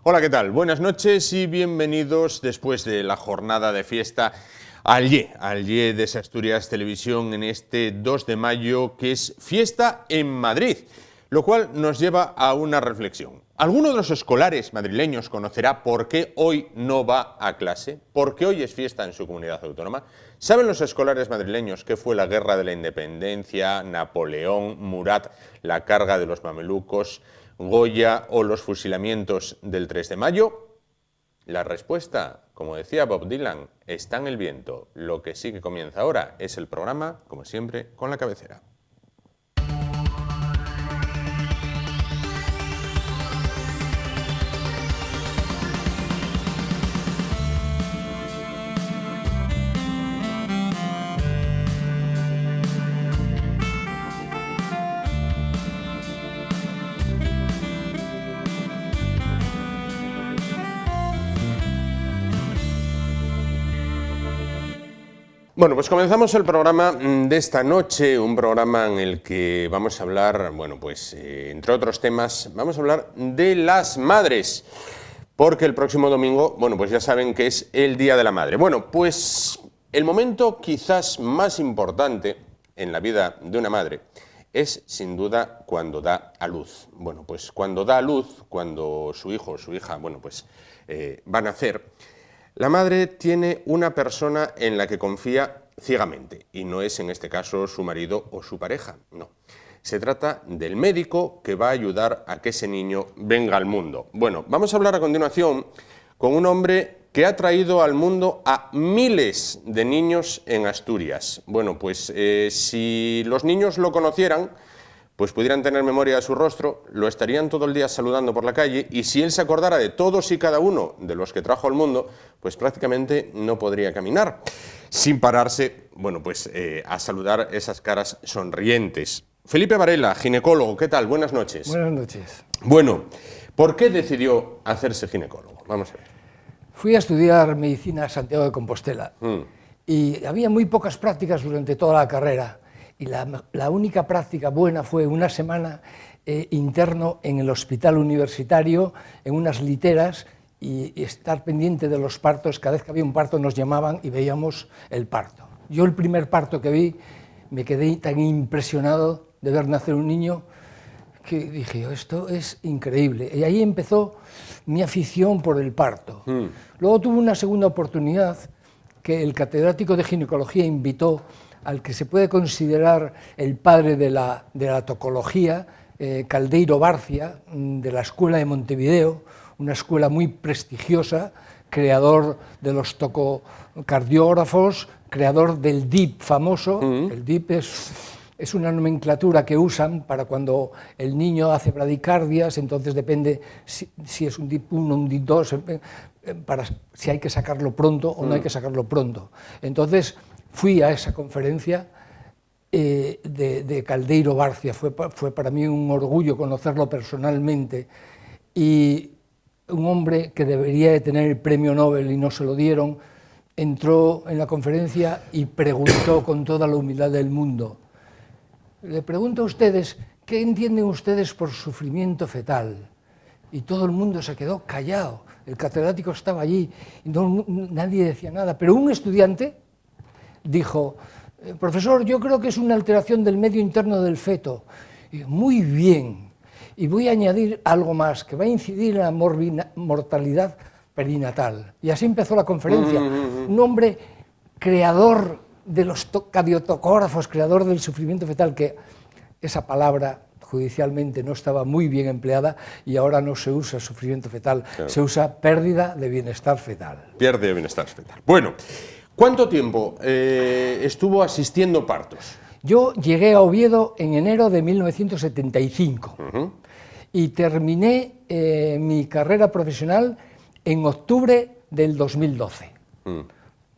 Hola, ¿qué tal? Buenas noches y bienvenidos después de la jornada de fiesta al YE de Asturias Televisión en este 2 de mayo, que es fiesta en Madrid, lo cual nos lleva a una reflexión. ¿Alguno de los escolares madrileños conocerá por qué hoy no va a clase? ¿Por qué hoy es fiesta en su comunidad autónoma? ¿Saben los escolares madrileños qué fue la Guerra de la Independencia, Napoleón, Murat, la carga de los mamelucos, Goya o los fusilamientos del 3 de mayo? La respuesta, como decía Bob Dylan, está en el viento. Lo que sí que comienza ahora es el programa, como siempre, con la cabecera. Bueno, pues comenzamos el programa de esta noche, un programa en el que vamos a hablar, bueno, pues entre otros temas, vamos a hablar de las madres, porque el próximo domingo, bueno, pues ya saben que es el Día de la Madre. Bueno, pues el momento quizás más importante en la vida de una madre es sin duda cuando da a luz. Bueno, pues cuando da a luz, cuando su hijo o su hija, bueno, pues van a nacer. La madre tiene una persona en la que confía ciegamente, y no es en este caso su marido o su pareja, no. Se trata del médico que va a ayudar a que ese niño venga al mundo. Bueno, vamos a hablar a continuación con un hombre que ha traído al mundo a miles de niños en Asturias. Bueno, pues si los niños lo conocieran, pues pudieran tener memoria de su rostro, lo estarían todo el día saludando por la calle, y si él se acordara de todos y cada uno de los que trajo al mundo, pues prácticamente no podría caminar, sin pararse, bueno, pues a saludar esas caras sonrientes. Felipe Varela, ginecólogo, ¿qué tal? Buenas noches. Buenas noches. Bueno, ¿por qué decidió hacerse ginecólogo? Vamos a ver. Fui a estudiar medicina a Santiago de Compostela y había muy pocas prácticas durante toda la carrera. Y la única práctica buena fue una semana interno en el hospital universitario, en unas literas, y estar pendiente de los partos. Cada vez que había un parto nos llamaban y veíamos el parto. Yo el primer parto que vi me quedé tan impresionado de ver nacer un niño que dije, esto es increíble. Y ahí empezó mi afición por el parto. Luego tuve una segunda oportunidad que el catedrático de ginecología invitó al que se puede considerar el padre de la tocología, Caldeiro Barcia, de la Escuela de Montevideo, una escuela muy prestigiosa, creador de los tococardiógrafos, creador del DIP famoso. El DIP es una nomenclatura que usan para cuando el niño hace bradicardias, entonces depende si es un DIP 1 o un DIP 2, para si hay que sacarlo pronto o no hay que sacarlo pronto. Entonces, fui a esa conferencia de Caldeiro Barcia, fue para mí un orgullo conocerlo personalmente, y un hombre que debería de tener el premio Nobel y no se lo dieron, entró en la conferencia y preguntó con toda la humildad del mundo, le pregunto a ustedes, ¿qué entienden ustedes por sufrimiento fetal? Y todo el mundo se quedó callado, el catedrático estaba allí, y nadie decía nada, pero un estudiante dijo, profesor, yo creo que es una alteración del medio interno del feto. Y muy bien, y voy a añadir algo más, que va a incidir en la mortalidad perinatal. Y así empezó la conferencia. Un hombre creador de los cardiotocógrafos, creador del sufrimiento fetal, que esa palabra judicialmente no estaba muy bien empleada y ahora no se usa sufrimiento fetal, claro. Se usa pérdida de bienestar fetal. Pérdida de bienestar fetal. Bueno, ¿cuánto tiempo estuvo asistiendo partos? Yo llegué a Oviedo en enero de 1975 y terminé mi carrera profesional en octubre del 2012.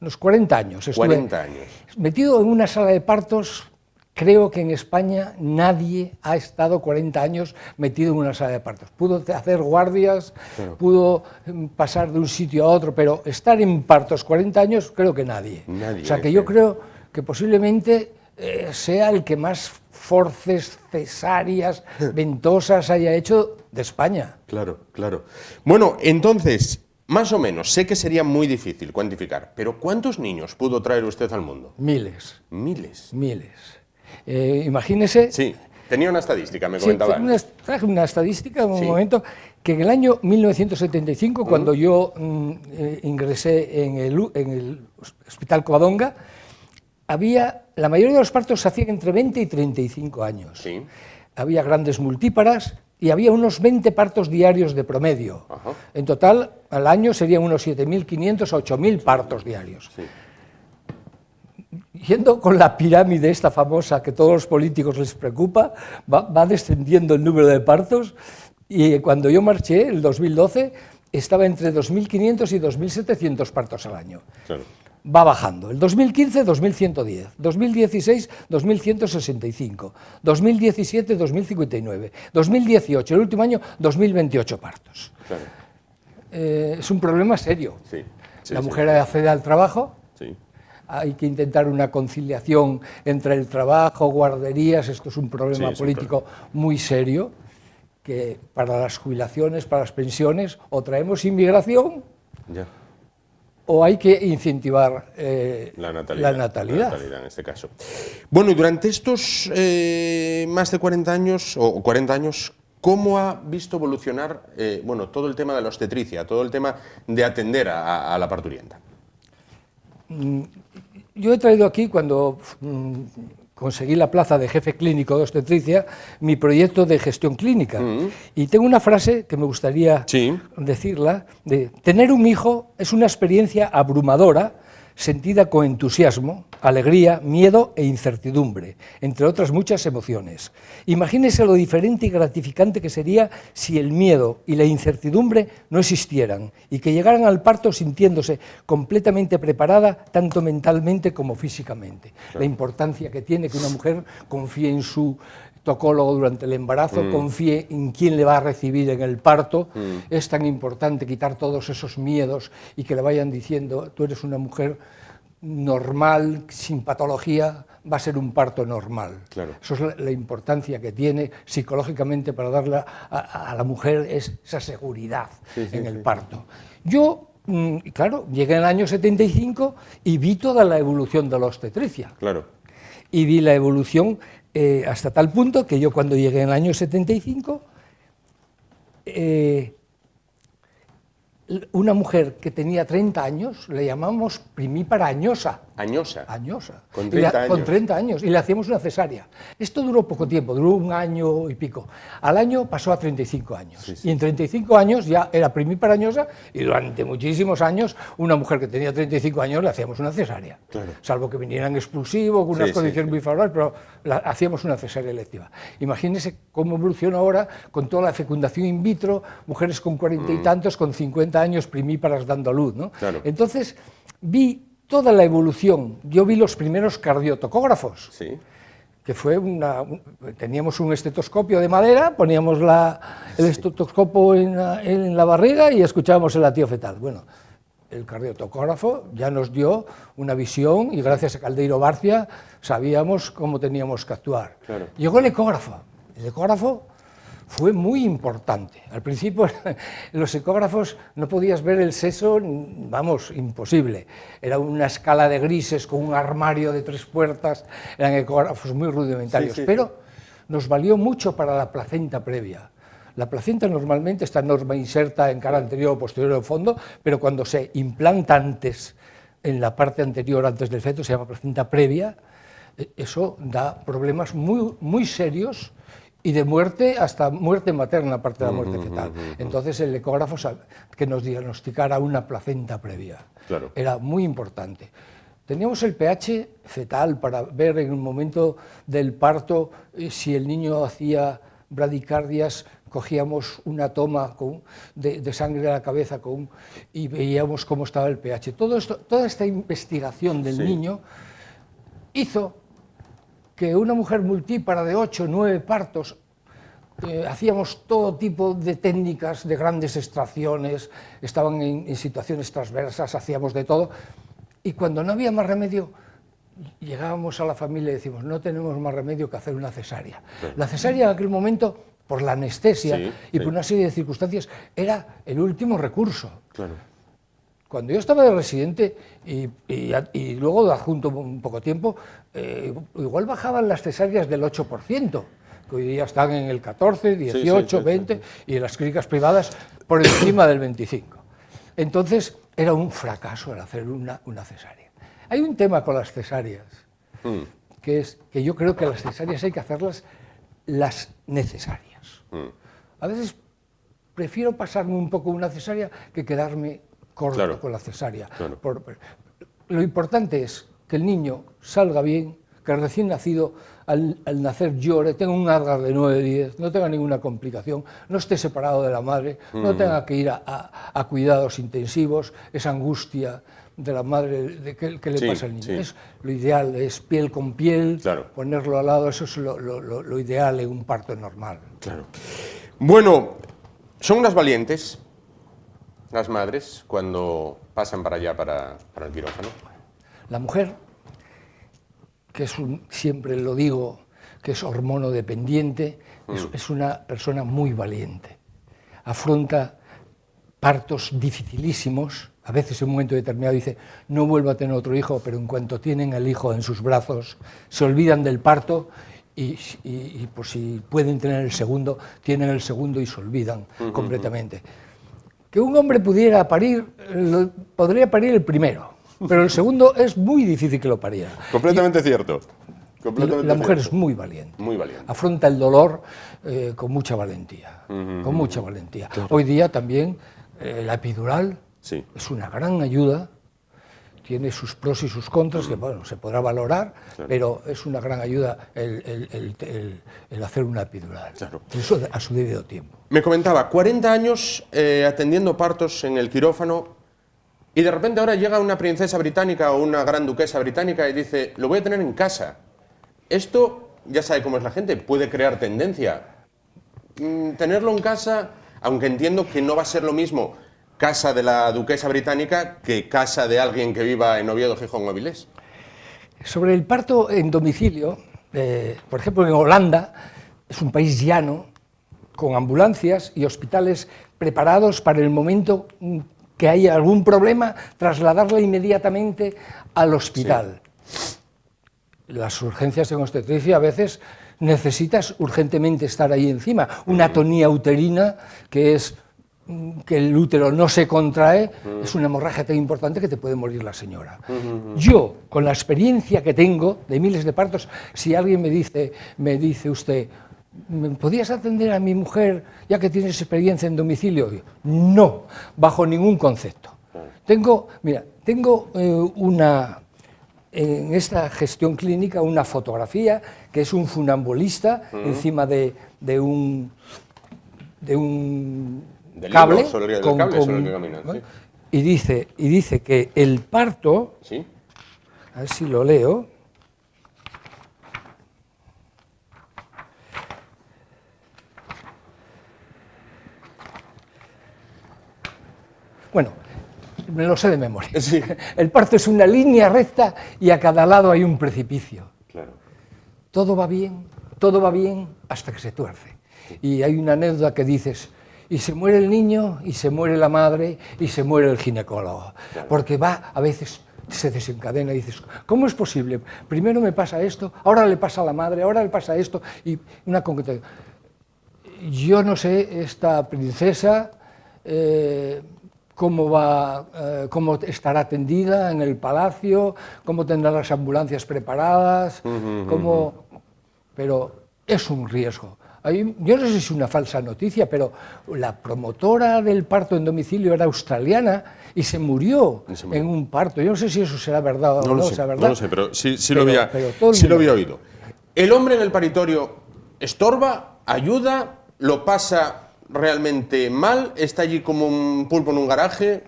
Unos 40 años estuve 40 años. Metido en una sala de partos. Creo que en España nadie ha estado 40 años metido en una sala de partos. Pudo hacer guardias, pudo pasar de un sitio a otro, pero estar en partos 40 años creo que nadie. O sea que yo creo que posiblemente sea el que más forces, cesáreas, ventosas haya hecho de España. Claro, claro. Bueno, entonces, más o menos, sé que sería muy difícil cuantificar, pero ¿cuántos niños pudo traer usted al mundo? Miles. Miles. Miles. Imagínese... Sí, tenía una estadística, me comentaba antes. Traje una estadística en un Sí. momento, que en el año 1975, cuando yo ingresé en el Hospital Covadonga, la mayoría de los partos se hacían entre 20 y 35 años. Sí. Había grandes multíparas y había unos 20 partos diarios de promedio. Ajá. En total, al año serían unos 7.500 a 8.000 partos diarios. Sí. Yendo con la pirámide esta famosa que a todos los políticos les preocupa, va descendiendo el número de partos, y cuando yo marché, el 2012, estaba entre 2.500 y 2.700 partos al año. Claro. Va bajando. El 2015, 2.110. 2016, 2.165. 2017, 2.059. 2018, el último año, 2.028 partos. Claro. Es un problema serio. Sí. Sí, La sí. mujer accede al trabajo. Sí. Hay que intentar una conciliación entre el trabajo, guarderías. Esto es un problema político muy serio, que para las jubilaciones, para las pensiones, o traemos inmigración, Ya. o hay que incentivar La natalidad. la natalidad. En este caso. Bueno, y durante estos más de 40 años, o 40 años, ¿cómo ha visto evolucionar bueno, todo el tema de la obstetricia, todo el tema de atender a la parturienta? Yo he traído aquí, cuando conseguí la plaza de jefe clínico de obstetricia, mi proyecto de gestión clínica. Y tengo una frase que me gustaría decirla, de tener un hijo es una experiencia abrumadora, sentida con entusiasmo, alegría, miedo e incertidumbre, entre otras muchas emociones. Imagínese lo diferente y gratificante que sería si el miedo y la incertidumbre no existieran y que llegaran al parto sintiéndose completamente preparada, tanto mentalmente como físicamente. Claro. La importancia que tiene que una mujer confíe en su tocólogo durante el embarazo, confíe en quién le va a recibir en el parto. Es tan importante quitar todos esos miedos y que le vayan diciendo: tú eres una mujer normal, sin patología, va a ser un parto normal. Claro. Eso es la importancia que tiene psicológicamente para darle a la mujer esa seguridad en el parto. Yo, claro, llegué en el año 75 y vi toda la evolución de la obstetricia. Claro. Y vi la evolución hasta tal punto que yo, cuando llegué en el año 75, una mujer que tenía 30 años, le llamamos primípara añosa. ¿Añosa? Añosa. Con 30 años. Con 30 años, y le hacíamos una cesárea. Esto duró poco tiempo, duró un año y pico. Al año pasó a 35 años. Sí, sí. Y en 35 años ya era primípara añosa, y durante muchísimos años, una mujer que tenía 35 años le hacíamos una cesárea. Claro. Salvo que vinieran expulsivos, con unas condiciones muy favorables, pero hacíamos una cesárea electiva. Imagínense cómo evoluciona ahora con toda la fecundación in vitro, mujeres con 40 y tantos, con 50 años primíparas dando a luz, ¿no? Claro. Entonces, vi toda la evolución. Yo vi los primeros cardiotocógrafos, que fue teníamos un estetoscopio de madera, poníamos el estetoscopio en la barriga y escuchábamos el latido fetal. Bueno, el cardiotocógrafo ya nos dio una visión, y gracias a Caldeiro Barcia sabíamos cómo teníamos que actuar. Claro. Llegó el ecógrafo. El ecógrafo fue muy importante. Al principio, en los ecógrafos no podías ver el sexo, vamos, imposible. Era una escala de grises con un armario de 3 puertas, eran ecógrafos muy rudimentarios, pero nos valió mucho para la placenta previa. La placenta normalmente está norma inserta en cara anterior o posterior o fondo, pero cuando se implanta antes, en la parte anterior, antes del feto, se llama placenta previa. Eso da problemas muy, muy serios, y de muerte, hasta muerte materna, aparte de la muerte fetal. Entonces el ecógrafo que nos diagnosticara una placenta previa. Claro. Era muy importante. Teníamos el pH fetal para ver en un momento del parto si el niño hacía bradicardias. Cogíamos una toma de sangre de la cabeza y veíamos cómo estaba el pH. Toda esta investigación del niño hizo que una mujer multípara de 8 o 9 partos, hacíamos todo tipo de técnicas de grandes extracciones, estaban en situaciones transversas, hacíamos de todo, y cuando no había más remedio, llegábamos a la familia y decimos, no tenemos más remedio que hacer una cesárea. Claro. La cesárea en aquel momento, por la anestesia y por una serie de circunstancias, era el último recurso. Claro. Cuando yo estaba de residente y luego de adjunto un poco tiempo, igual bajaban las cesáreas del 8%, que hoy día están en el 14, 18, 20, y en las clínicas privadas por encima del 25%. Entonces, era un fracaso el hacer una cesárea. Hay un tema con las cesáreas, que es que yo creo que las cesáreas hay que hacerlas las necesarias. A veces prefiero pasarme un poco una cesárea que quedarme corto con la cesárea. Claro. Lo importante es que el niño salga bien, que el recién nacido al nacer llore, tenga un Apgar de 9-10, no tenga ninguna complicación, no esté separado de la madre, no tenga que ir a cuidados intensivos, esa angustia de la madre, de qué le pasa al niño. Es, lo ideal es piel con piel, ponerlo al lado, eso es lo ideal en un parto normal. Claro. Bueno, son unas valientes las madres cuando pasan para allá, para el quirófano. La mujer, que es siempre lo digo, que es hormonodependiente, es una persona muy valiente. Afronta partos dificilísimos. A veces en un momento determinado dice, no vuelvo a tener otro hijo, pero en cuanto tienen el hijo en sus brazos, se olvidan del parto y por si pueden tener el segundo, tienen el segundo y se olvidan completamente. Que un hombre pudiera parir, podría parir el primero, pero el segundo es muy difícil que lo pariera. Completamente cierto. La mujer es muy valiente. Muy valiente. Afronta el dolor con mucha valentía. Con mucha valentía. Claro. Hoy día también la epidural es una gran ayuda. Tiene sus pros y sus contras, que bueno, se podrá valorar, pero es una gran ayuda el hacer una epidural. Claro. Eso a su debido tiempo. Me comentaba, 40 años atendiendo partos en el quirófano y de repente ahora llega una princesa británica o una gran duquesa británica y dice, lo voy a tener en casa. Esto, ya sabe cómo es la gente, puede crear tendencia. Tenerlo en casa, aunque entiendo que no va a ser lo mismo casa de la duquesa británica que casa de alguien que viva en Oviedo, Gijón o Avilés. Sobre el parto en domicilio, por ejemplo en Holanda, es un país llano, con ambulancias y hospitales preparados para el momento que haya algún problema, trasladarla inmediatamente al hospital. Las urgencias en obstetricia a veces necesitas urgentemente estar ahí encima. Una atonía uterina, que es que el útero no se contrae, es una hemorragia tan importante que te puede morir la señora. Yo, con la experiencia que tengo de miles de partos, si alguien me dice usted, ¿me podías atender a mi mujer ya que tienes experiencia en domicilio? No, bajo ningún concepto. Tengo en esta gestión clínica una fotografía que es un funambulista encima de un cable, sobre el cable sobre el que camina, ¿no? Y dice que el parto, a ver si lo leo, bueno, me lo sé de memoria. El parto es una línea recta y a cada lado hay un precipicio. Claro. Todo va bien hasta que se tuerce. Y hay una anécdota que dices, y se muere el niño, y se muere la madre, y se muere el ginecólogo. Claro. Porque a veces se desencadena y dices, ¿cómo es posible? Primero me pasa esto, ahora le pasa a la madre, ahora le pasa esto, y una concreta. Yo no sé, esta princesa, cómo estará atendida en el palacio, cómo tendrá las ambulancias preparadas, pero es un riesgo. Yo no sé si es una falsa noticia, pero la promotora del parto en domicilio era australiana y se murió en un parto. Yo no sé si eso será verdad o no será verdad. No lo sé, pero sí lo había oído. ¿El hombre en el paritorio estorba, ayuda, lo pasa realmente mal, está allí como un pulpo en un garaje?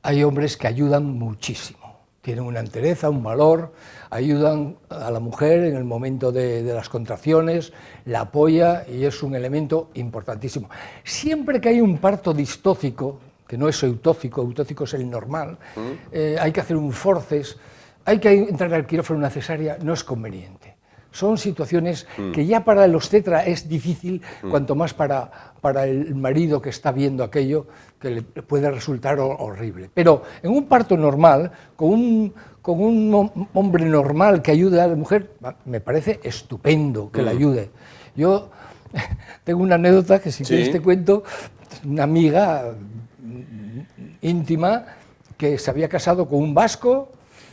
Hay hombres que ayudan muchísimo. Tienen una entereza, un valor, ayudan a la mujer en el momento de las contracciones, la apoya y es un elemento importantísimo. Siempre que hay un parto distócico, que no es eutócico, eutócico es el normal, hay que hacer un forceps hay que entrar al quirófano una cesárea, no es conveniente. Son situaciones que ya para el obstetra es difícil, cuanto más para el marido que está viendo aquello, que le puede resultar horrible. Pero en un parto normal, con un hombre normal que ayude a la mujer, me parece estupendo que la ayude. Yo tengo una anécdota que si quieres te cuento, una amiga íntima que se había casado con un vasco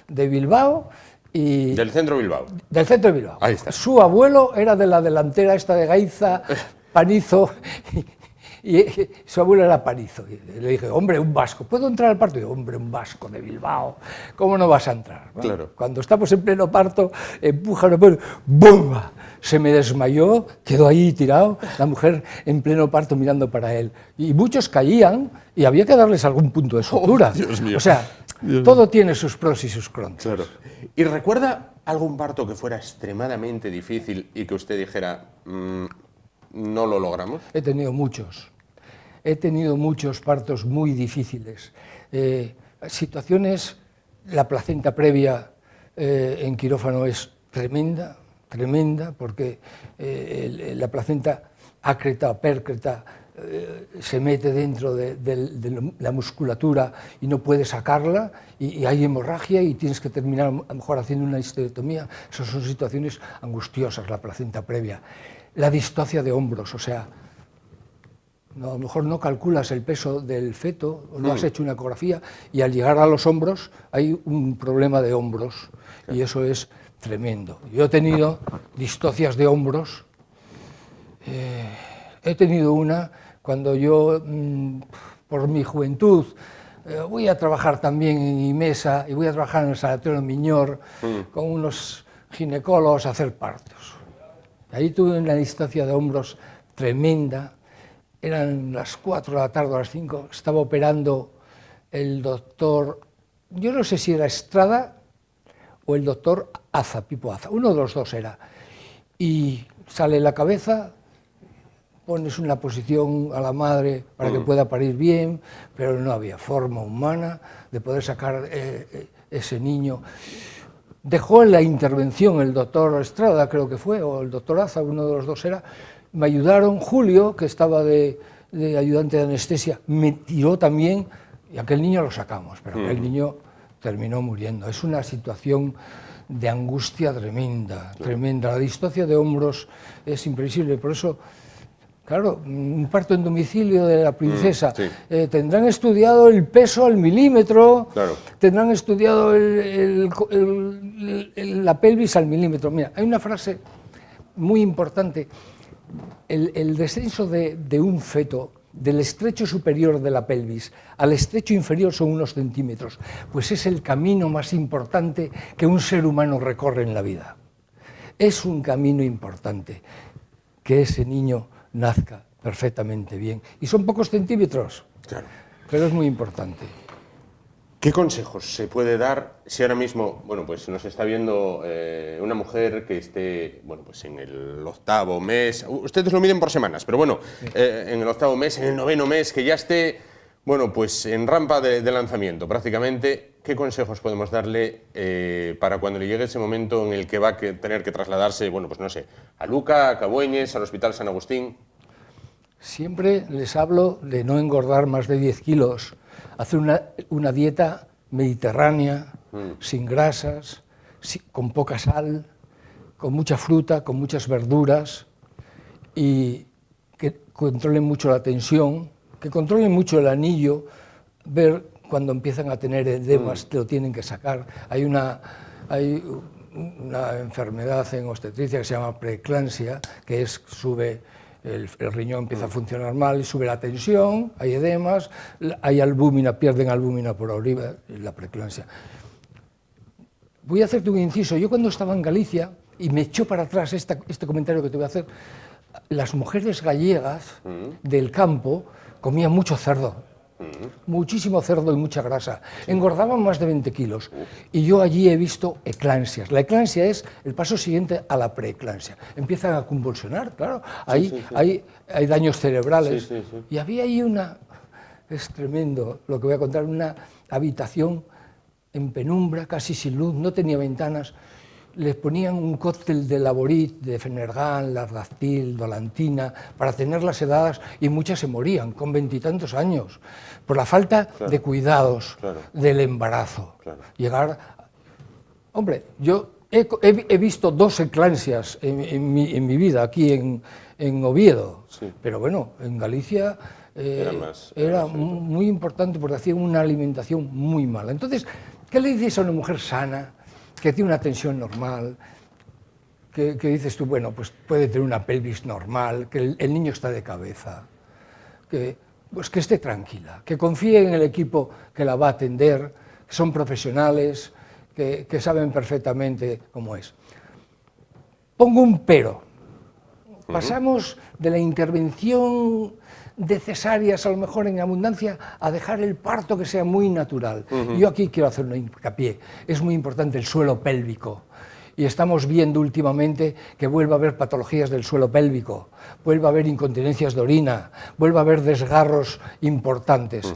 de Bilbao. Del centro de Bilbao. Del centro de Bilbao. Ahí está. Su abuelo era de la delantera esta de Gaiza, Panizo, y su abuelo era Panizo. Y le dije, hombre, un vasco, ¿puedo entrar al parto? Y yo, hombre, un vasco de Bilbao, ¿cómo no vas a entrar? Bueno, claro. Cuando estamos en pleno parto, empuja, ¡bum! Se me desmayó, quedó ahí tirado, la mujer en pleno parto mirando para él. Y muchos caían y había que darles algún punto de sutura. Dios mío. O sea, todo tiene sus pros y sus contras. Claro. ¿Y recuerda algún parto que fuera extremadamente difícil y que usted dijera, no lo logramos? He tenido muchos. He tenido muchos partos muy difíciles. Situaciones, la placenta previa en quirófano es tremenda, porque la placenta ácreta o pércreta se mete dentro de la musculatura y no puede sacarla, y hay hemorragia y tienes que terminar a lo mejor haciendo una histerectomía. Esas son situaciones angustiosas, la placenta previa. La distocia de hombros, o sea, a lo mejor no calculas el peso del feto, o no has hecho una ecografía, y al llegar a los hombros hay un problema de hombros, y eso es tremendo. Yo he tenido distocias de hombros, he tenido una cuando yo, por mi juventud, voy a trabajar también en IMESA y voy a trabajar en el Sanatorio Miñor con unos ginecólogos a hacer partos. Ahí tuve una distocia de hombros tremenda, eran las 4 de la tarde o las 5, estaba operando el doctor, yo no sé si era Estrada o el doctor Aza, Pipo Aza, uno de los dos era, y sale la cabeza, pones una posición a la madre para que pueda parir bien, pero no había forma humana de poder sacar ese niño. Dejó la intervención el doctor Estrada, creo que fue, o el doctor Aza, uno de los dos era, me ayudaron, Julio, que estaba de ayudante de anestesia, me tiró también, y aquel niño lo sacamos, pero aquel niño terminó muriendo. Es una situación de angustia tremenda, tremenda. La distocia de hombros es imprevisible, por eso, claro, un parto en domicilio de la princesa, tendrán estudiado el peso al milímetro, tendrán estudiado la pelvis al milímetro. Mira, hay una frase muy importante, el descenso de un feto del estrecho superior de la pelvis al estrecho inferior son unos centímetros, pues es el camino más importante que un ser humano recorre en la vida. Es un camino importante que ese niño nazca perfectamente bien. Y son pocos centímetros, pero es muy importante. ¿Qué consejos se puede dar si ahora mismo, bueno, pues nos está viendo una mujer que esté, bueno, pues en el 8º mes, ustedes lo miden por semanas, pero bueno, en el 8º mes, en el 9º mes, que ya esté, bueno, pues en rampa de lanzamiento prácticamente? ¿Qué consejos podemos darle para cuando le llegue ese momento en el que va a tener que trasladarse, bueno, pues no sé, a Luca, a Cabueñes, al Hospital San Agustín? Siempre les hablo de no engordar más de 10 kilos, hacer una dieta mediterránea, sin grasas, con poca sal, con mucha fruta, con muchas verduras, y que controlen mucho la tensión, que controlen mucho el anillo, ver cuando empiezan a tener edemas, que lo tienen que sacar. Hay una enfermedad en obstetricia que se llama preeclampsia, que sube el riñón, empieza a funcionar mal y sube la tensión, hay edemas, hay albúmina, pierden albúmina por arriba, la preeclampsia. Voy a hacerte un inciso. Yo cuando estaba en Galicia, y me echó para atrás este comentario que te voy a hacer, las mujeres gallegas del campo comían mucho cerdo. Muchísimo cerdo y mucha grasa, engordaban más de 20 kilos, y yo allí he visto eclampsias. La eclampsia es el paso siguiente a la preeclampsia, empiezan a convulsionar, claro, hay daños cerebrales, y había ahí es tremendo lo que voy a contar, una habitación en penumbra, casi sin luz, no tenía ventanas. Les ponían un cóctel de Laborit, de Fenergan, Lardactil, Dolantina, para tenerlas sedadas, y muchas se morían con 20 y tantos años, por la falta de cuidados del embarazo. Llegar... Hombre, yo he visto 2 eclampsias en mi vida, aquí en Oviedo, pero bueno, en Galicia era muy importante porque hacían una alimentación muy mala. Entonces, ¿qué le dices a una mujer sana, que tiene una tensión normal, que dices tú, bueno, pues puede tener una pelvis normal, que el niño está de cabeza, pues que esté tranquila, que confíe en el equipo que la va a atender, que son profesionales, que saben perfectamente cómo es? Pongo un pero. Pasamos de la intervención de cesáreas, a lo mejor en abundancia, a dejar el parto que sea muy natural. Yo aquí quiero hacer un hincapié. Es muy importante el suelo pélvico. Y estamos viendo últimamente que vuelve a haber patologías del suelo pélvico, vuelve a haber incontinencias de orina, vuelve a haber desgarros importantes.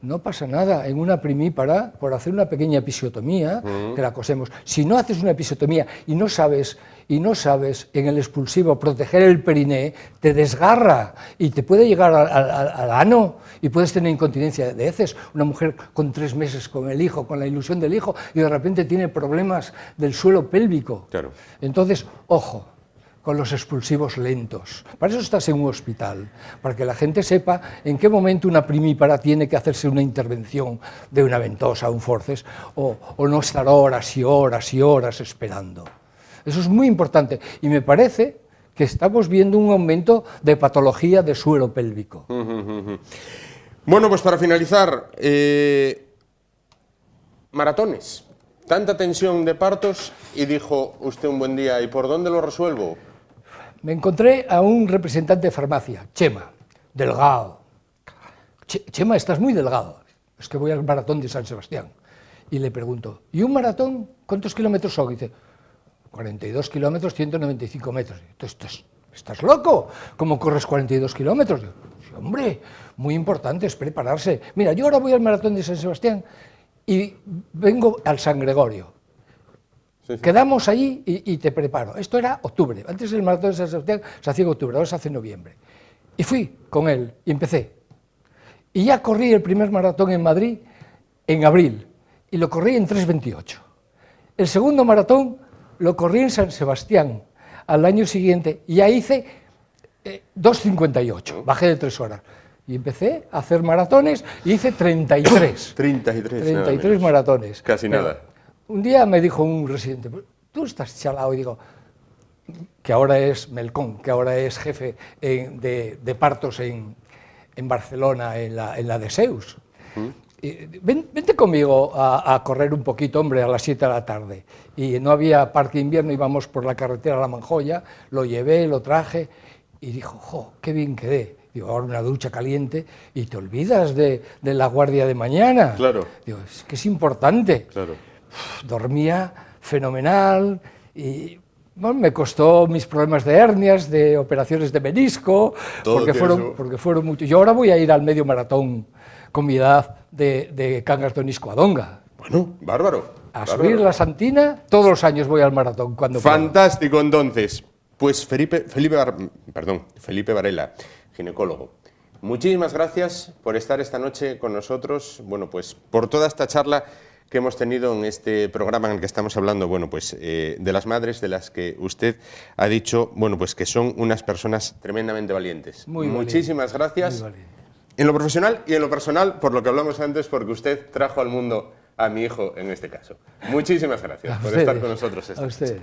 No pasa nada en una primípara por hacer una pequeña episiotomía, que la cosemos. Si no haces una episiotomía y no sabes en el expulsivo proteger el periné, te desgarra y te puede llegar al ano y puedes tener incontinencia de heces. Una mujer con 3 meses con el hijo, con la ilusión del hijo, y de repente tiene problemas del suelo pélvico. Claro. Entonces, ojo con los expulsivos lentos. Para eso estás en un hospital, para que la gente sepa en qué momento una primípara tiene que hacerse una intervención de una ventosa, un forceps, o no estar horas y horas y horas esperando. Eso es muy importante, y me parece que estamos viendo un aumento de patología de suelo pélvico. Bueno, pues para finalizar, maratones. Tanta tensión de partos y dijo usted un buen día, ¿y por dónde lo resuelvo? Me encontré a un representante de farmacia, Chema, delgado. Chema, estás muy delgado. Es que voy al maratón de San Sebastián. Y le pregunto, ¿y un maratón cuántos kilómetros son? Y dice, 42 kilómetros, 195 metros. ¿Estás loco? ¿Cómo corres 42 kilómetros? Digo, sí, hombre, muy importante es prepararse. Mira, yo ahora voy al maratón de San Sebastián y vengo al San Gregorio. Sí. Quedamos allí y te preparo. Esto era octubre. Antes el maratón de San Sebastián se hacía en octubre, ahora se hace en noviembre. Y fui con él y empecé. Y ya corrí el primer maratón en Madrid en abril y lo corrí en 3:28. El segundo maratón lo corrí en San Sebastián al año siguiente y ya hice 2:58, bajé de 3 horas. Y empecé a hacer maratones y hice 33. 33 maratones. Casi nada. Un día me dijo un residente, tú estás chalado, y digo, que ahora es Melcón, que ahora es jefe de partos en Barcelona, en la de Seus. Vente conmigo a correr un poquito, hombre, a las 7 de la tarde. Y no había parque de invierno, íbamos por la carretera a La Manjoya, lo llevé, lo traje, y dijo, jo, qué bien quedé. Digo, ahora una ducha caliente y te olvidas de la guardia de mañana. Claro. Digo, es que es importante. Claro. Dormía fenomenal y bueno, me costó mis problemas de hernias, de operaciones de menisco, porque fueron muchos. Yo ahora voy a ir al medio maratón con mi edad de Cangas de Onisco a Donga. Bueno, bárbaro. Subir la Santina, todos los años voy al maratón. Fantástico, puedo. Entonces. Pues Felipe Varela, ginecólogo, muchísimas gracias por estar esta noche con nosotros, bueno, pues por toda esta charla que hemos tenido en este programa en el que estamos hablando, bueno, pues de las madres de las que usted ha dicho, bueno, pues que son unas personas tremendamente valientes. Muchísimas gracias. Muy valiente. En lo profesional y en lo personal, por lo que hablamos antes, porque usted trajo al mundo a mi hijo en este caso. Muchísimas gracias por estar con nosotros esta noche.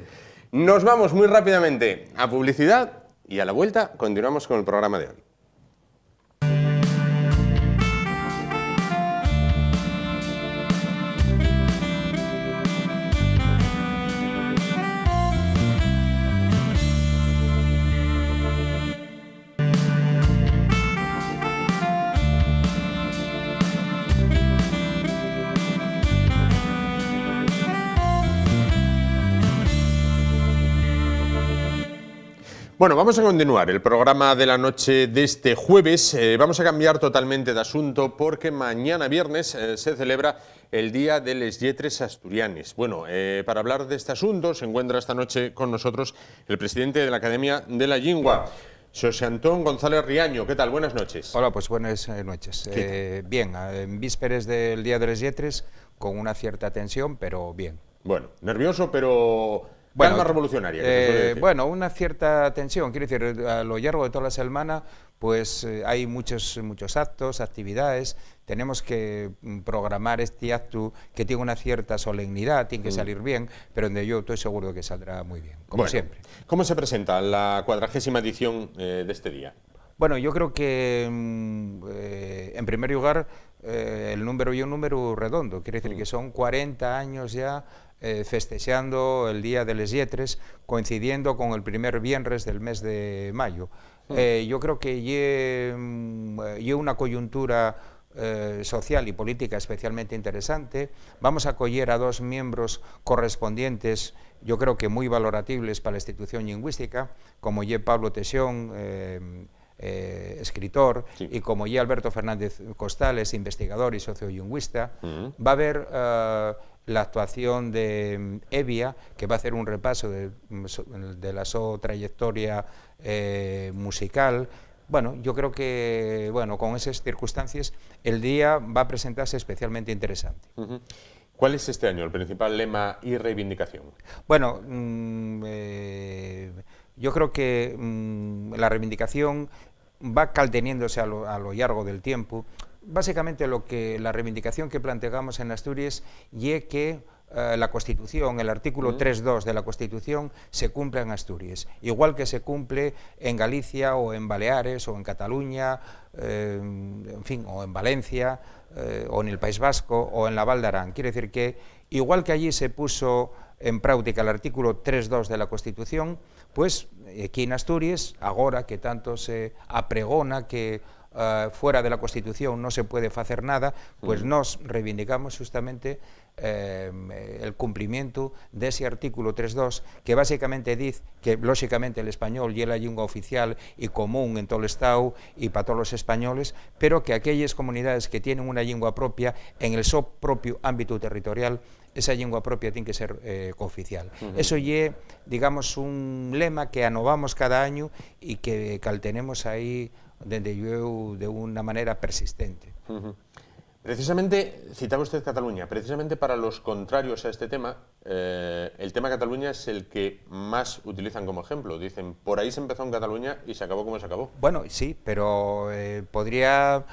Nos vamos muy rápidamente a publicidad y a la vuelta continuamos con el programa de hoy. Bueno, vamos a continuar el programa de la noche de este jueves. Vamos a cambiar totalmente de asunto porque mañana viernes se celebra el Día de les Lletres Asturianes. Bueno, para hablar de este asunto se encuentra esta noche con nosotros el presidente de la Academia de la Llingua, Xosé Antón González Riaño. ¿Qué tal? Buenas noches. Hola, pues buenas noches. Bien, en vísperas del Día de les Lletres, con una cierta tensión, pero bien. Bueno, nervioso, pero... Bueno, calma revolucionaria. Que se suele decir. Bueno, una cierta tensión, quiero decir, a lo largo de toda la semana, pues hay muchos actos, actividades, tenemos que programar este acto que tiene una cierta solemnidad, tiene que salir bien, pero donde yo estoy seguro de que saldrá muy bien, como siempre. ¿Cómo se presenta la 40ª edición de este día? Bueno, yo creo que, en primer lugar, el número es un número redondo, quiere decir que son 40 años ya festejando el Día de les Lletres, coincidiendo con el primer viernes del mes de mayo. Yo creo que hay una coyuntura social y política especialmente interesante. Vamos a acoger a dos miembros correspondientes, yo creo que muy valoratibles para la institución lingüística, como Pablo Teixón, escritor, sí, y como Alberto Fernández Costales, investigador y sociolingüista. Va a haber la actuación de Evia, que va a hacer un repaso de la su trayectoria musical. Bueno, yo creo que, bueno, con esas circunstancias, el día va a presentarse especialmente interesante. ¿Cuál es este año el principal lema y reivindicación? Bueno, yo creo que la reivindicación va calteniéndose a lo largo del tiempo. Básicamente la reivindicación que planteamos en Asturias es que la Constitución, el artículo 3.2 de la Constitución, se cumpla en Asturias, igual que se cumple en Galicia o en Baleares o en Cataluña, en fin, o en Valencia, o en el País Vasco o en la Val d'Arán. Quiere decir que, igual que allí se puso en práctica el artículo 3.2 de la Constitución, pues aquí en Asturias, ahora que tanto se apregona que fuera de la Constitución no se puede hacer nada, pues nos reivindicamos justamente el cumplimiento de ese artículo 3.2, que básicamente dice que, lógicamente, el español es la lengua oficial y común en todo el Estado y para todos los españoles, pero que aquellas comunidades que tienen una lengua propia en el su propio ámbito territorial, esa lengua propia tiene que ser cooficial. Eso es, digamos, un lema que anovamos cada año y que caltenemos ahí desde yo de una manera persistente. Precisamente, citaba usted Cataluña, precisamente para los contrarios a este tema, el tema Cataluña es el que más utilizan como ejemplo. Dicen, por ahí se empezó en Cataluña y se acabó como se acabó. Bueno, sí, pero podría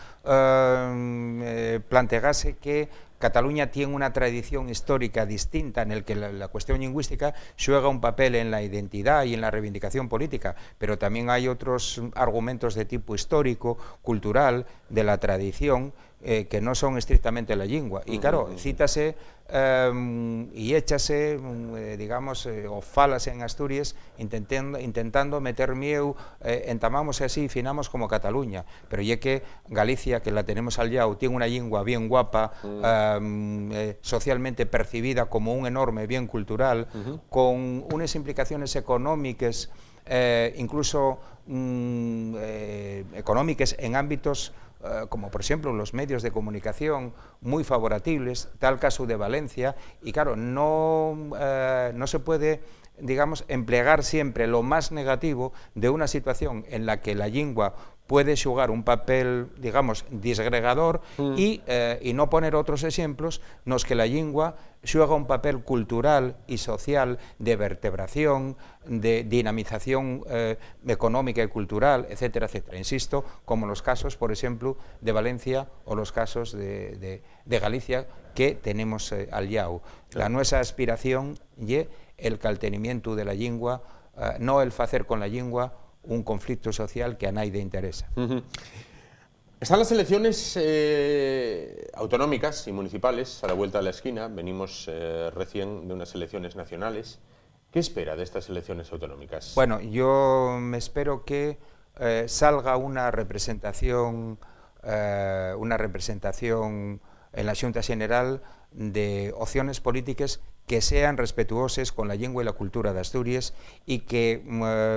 plantearse que Cataluña tiene una tradición histórica distinta en el que la cuestión lingüística juega un papel en la identidad y en la reivindicación política, pero también hay otros argumentos de tipo histórico, cultural, de la tradición, que no son estrictamente la lengua. Y claro, cítase y échase, digamos, o falase en Asturias, intentando meter miedo, entamamos así, finamos como Cataluña, pero ya que Galicia, que la tenemos al lado, tiene una lengua bien guapa, socialmente percibida como un enorme bien cultural, con unas implicaciones económicas, incluso económicas en ámbitos como por ejemplo los medios de comunicación muy favorables, tal caso de Valencia, y claro, no se puede, digamos, emplear siempre lo más negativo de una situación en la que la lengua puede jugar un papel, digamos, disgregador y no poner otros ejemplos nos que la lengua juega un papel cultural y social de vertebración, de dinamización económica y cultural, etcétera, etcétera. Insisto, como los casos, por ejemplo, de Valencia o los casos de Galicia que tenemos al lado. La nuestra aspiración y el caltenimiento de la lengua, no el hacer con la lengua un conflicto social que a nadie interesa. Están las elecciones autonómicas y municipales a la vuelta de la esquina. Venimos recién de unas elecciones nacionales. ¿Qué espera de estas elecciones autonómicas? Bueno, yo me espero que salga una representación en la Xunta General de opciones políticas que sean respetuosos con la lengua y la cultura de Asturias y que,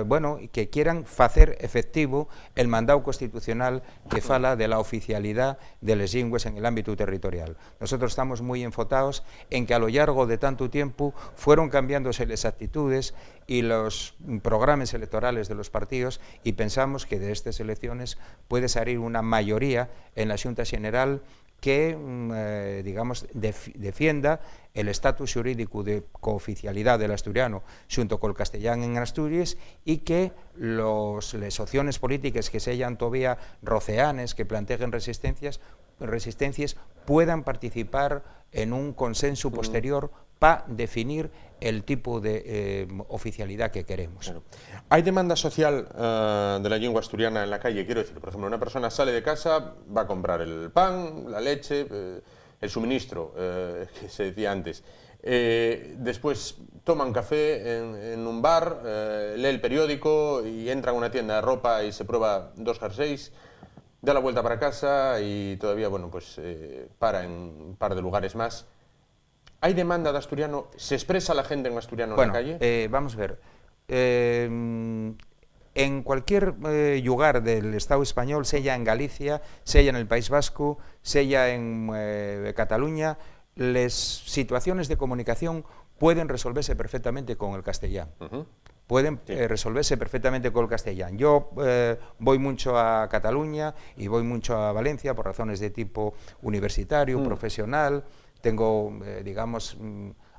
bueno, que quieran facer efectivo el mandado constitucional que fala de la oficialidad de las lenguas en el ámbito territorial. Nosotros estamos muy enfocados en que a lo largo de tanto tiempo fueron cambiándose las actitudes y los programas electorales de los partidos y pensamos que de estas elecciones puede salir una mayoría en la Xunta General que, digamos, defienda el estatus xurídico de cooficialidad del asturiano xunto col castellán en Asturias y que les opciones políticas que sean todavía roceanes, que planteen resistencias puedan participar en un consenso posterior para definir el tipo de oficialidad que queremos. Claro. ¿Hay demanda social de la lengua asturiana en la calle? Quiero decir, por ejemplo, una persona sale de casa, va a comprar el pan, la leche, el suministro, que se decía antes. Después toma un café en un bar, lee el periódico y entra a una tienda de ropa y se prueba 2 jerseys, da la vuelta para casa y todavía, bueno, pues para en un par de lugares más. ¿Hay demanda de asturiano? ¿Se expresa la gente en asturiano en la calle? Vamos a ver. En cualquier lugar del Estado español, sea en Galicia, sea en el País Vasco, sea en Cataluña, las situaciones de comunicación pueden resolverse perfectamente con el castellano. Pueden resolverse perfectamente con el castellano. Yo voy mucho a Cataluña y voy mucho a Valencia por razones de tipo universitario, profesional. Tengo, digamos,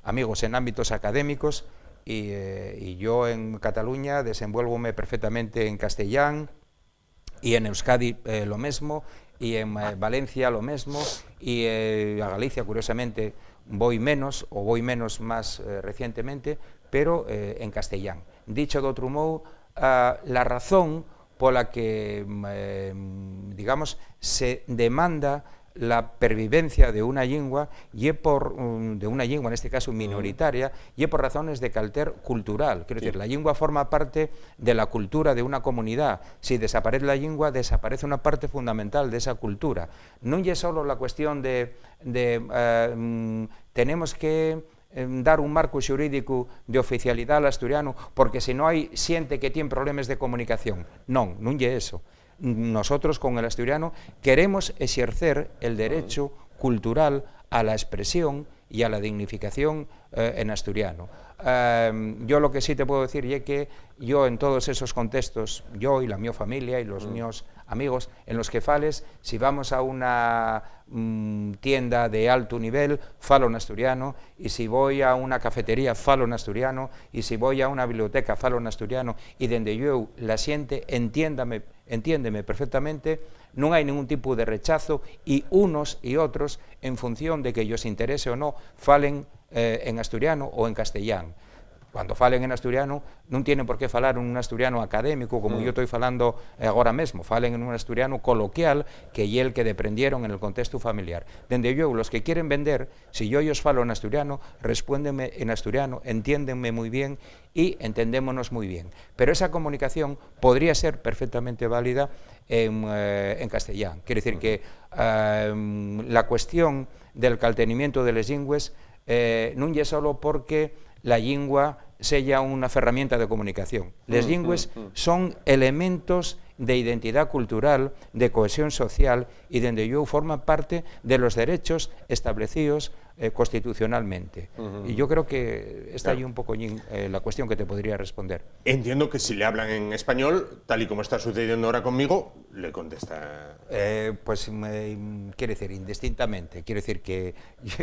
amigos en ámbitos académicos y yo en Cataluña desenvuélvome perfectamente en castellán y en Euskadi lo mismo y en Valencia lo mismo y a Galicia, curiosamente, voy menos más recientemente, pero en castellán. Dicho de otro modo, la razón por la que, digamos, se demanda la pervivencia de una lengua, de una lengua en este caso minoritaria, y por razones de carácter cultural. Quiero decir, la lengua forma parte de la cultura de una comunidad. Si desaparece la lengua, desaparece una parte fundamental de esa cultura. No es solo la cuestión de tenemos que dar un marco xurídico de oficialidad al asturiano, porque si no hay, siente que tiene problemas de comunicación. No es eso. Nosotros con el asturiano queremos ejercer el derecho cultural a la expresión y a la dignificación en asturiano. Yo lo que sí te puedo decir es que yo en todos esos contextos, yo y la mi familia y los míos amigos en los que fales, si vamos a una tienda de alto nivel, falo en asturiano, y si voy a una cafetería, falo en asturiano, y si voy a una biblioteca, falo en asturiano, y dende yo la xente entiéndeme perfectamente, non hai ningún tipo de rechazo, e unos e outros, en función de que ellos interese ou non, falen en asturiano ou en castellán. Cuando falen en asturiano, non tienen por qué falar un asturiano académico, como yo estoy falando agora mesmo, falen en un asturiano coloquial, que é el que deprendieron en el contexto familiar. Dende yo, los que quieren vender, si yo ellos falo en asturiano, respóndeme en asturiano, entiéndenme muy bien y entendémonos muy bien. Pero esa comunicación podría ser perfectamente válida en castellán. Quiere decir que la cuestión del caltenimiento de les lingües non é solo porque la lingua sea una herramienta de comunicación. Les lingües son elementos de identidad cultural, de cohesión social y donde yo forman parte de los derechos establecidos constitucionalmente. Y yo creo que está ahí un poco la cuestión que te podría responder. Entiendo que si le hablan en español, tal y como está sucediendo ahora conmigo, le contesta... Pues quiere decir, indistintamente. Quiere decir que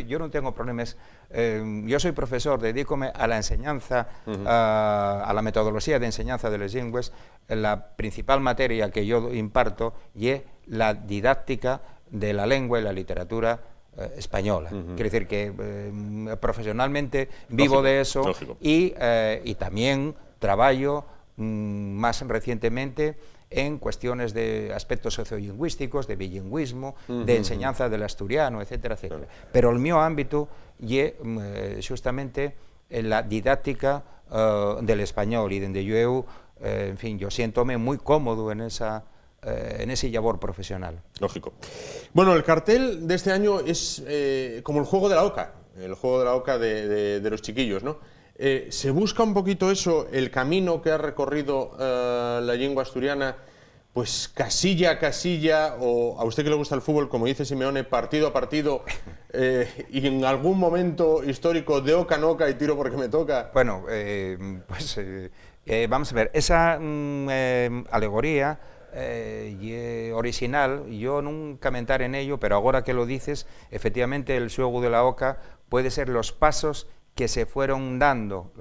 yo no tengo problemas. Yo soy profesor, dedícome a la enseñanza, a la metodología de enseñanza de las lenguas. La principal materia que yo imparto es la didáctica de la lengua y la literatura española. Quiere decir que profesionalmente vivo de eso y también trabajo más recientemente en cuestiones de aspectos sociolingüísticos, de bilingüismo, de enseñanza del asturiano, etcétera, etcétera. Pero el mío ámbito es justamente la didáctica del español y donde yo, en fin, yo siéntome muy cómodo en ese labor profesional. Lógico. Bueno, el cartel de este año es como el juego de la oca. el juego de la oca de los chiquillos, ¿no? ¿Se busca un poquito eso, el camino que ha recorrido la lengua asturiana, pues casilla a casilla, o a usted que le gusta el fútbol, como dice Simeone, partido a partido, y en algún momento histórico de oca en oca y tiro porque me toca? Bueno, vamos a ver, esa alegoría original, yo nunca comentaré en ello, pero ahora que lo dices, efectivamente el xuego de la oca puede ser los pasos que se fueron dando,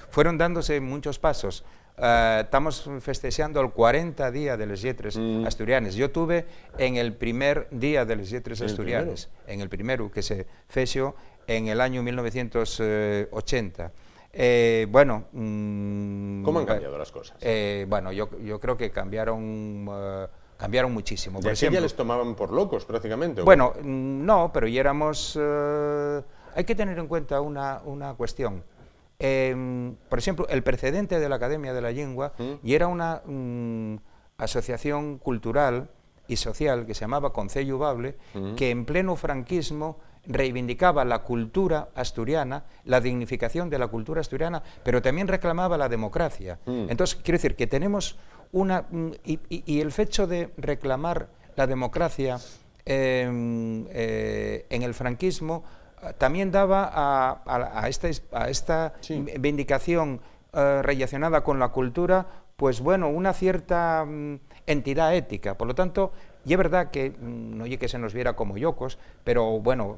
fueron dándose muchos pasos. Estamos festejando el 40 día de les lletres asturianes. Yo tuve en el primer día de les lletres asturianes, en el primero que se fechó en el año 1980. Bueno, ¿cómo han cambiado las cosas? Bueno, yo creo que cambiaron muchísimo. Por ejemplo, ya les tomaban por locos prácticamente. Bueno, no, pero ya éramos... hay que tener en cuenta una cuestión. Por ejemplo, el precedente de la Academia de la Lengua y era una asociación cultural y social que se llamaba Concello Bable, que en pleno franquismo reivindicaba la cultura asturiana, la dignificación de la cultura asturiana, pero también reclamaba la democracia. Entonces, quiero decir que tenemos una... Y el hecho de reclamar la democracia en el franquismo también daba a esta vindicación relacionada con la cultura, pues bueno, una cierta entidad ética. Por lo tanto, y es verdad que no oye que se nos viera como yocos, pero bueno,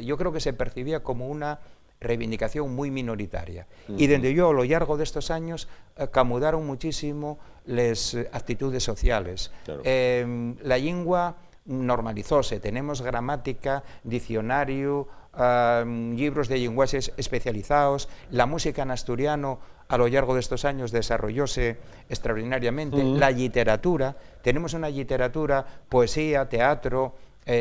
yo creo que se percibía como una reivindicación muy minoritaria. Y desde yo, a lo largo de estos años, camudaron muchísimo las actitudes sociales. Claro. La lengua normalizóse, tenemos gramática, diccionario, libros de lenguajes especializados, la música en asturiano a lo largo de estos años desarrollóse extraordinariamente, la literatura, tenemos una literatura, poesía, teatro,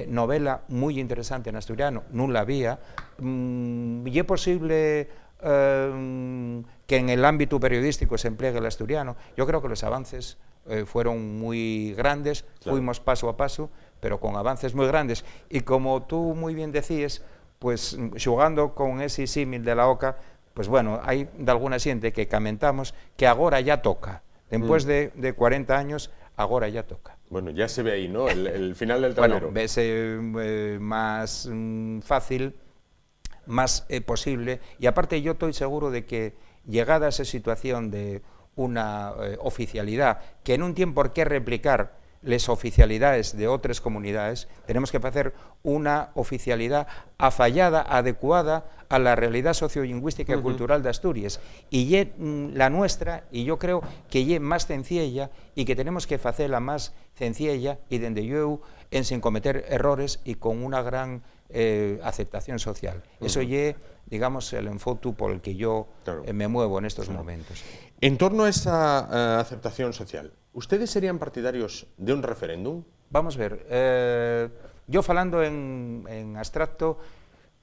novela muy interesante en asturiano, no la había, y es posible que en el ámbito periodístico se emplegue el asturiano. Yo creo que los avances fueron muy grandes, claro. Fuimos paso a paso, pero con avances muy grandes, y como tú muy bien decías, pues xogando con ese símil de la oca, pues bueno, hay de alguna xente que comentamos que agora ya toca, después de 40 años, agora ya toca. Bueno, ya se ve ahí, ¿no? El final del tablero. Bueno, vese más fácil, más posible, y aparte yo estoy seguro de que llegada a esa situación de una oficialidad, que en un tiempo por qué replicar las oficialidades de otras comunidades, tenemos que hacer una oficialidad afallada, adecuada a la realidad sociolingüística y cultural de Asturias. Y la nuestra, y yo creo que es más sencilla y que tenemos que hacerla más sencilla y desde yo en sin cometer errores y con una gran aceptación social. Eso es, digamos, el enfoque por el que yo me muevo en estos momentos. En torno a esa aceptación social, ¿ustedes serían partidarios de un referéndum? Vamos a ver, yo falando en abstracto,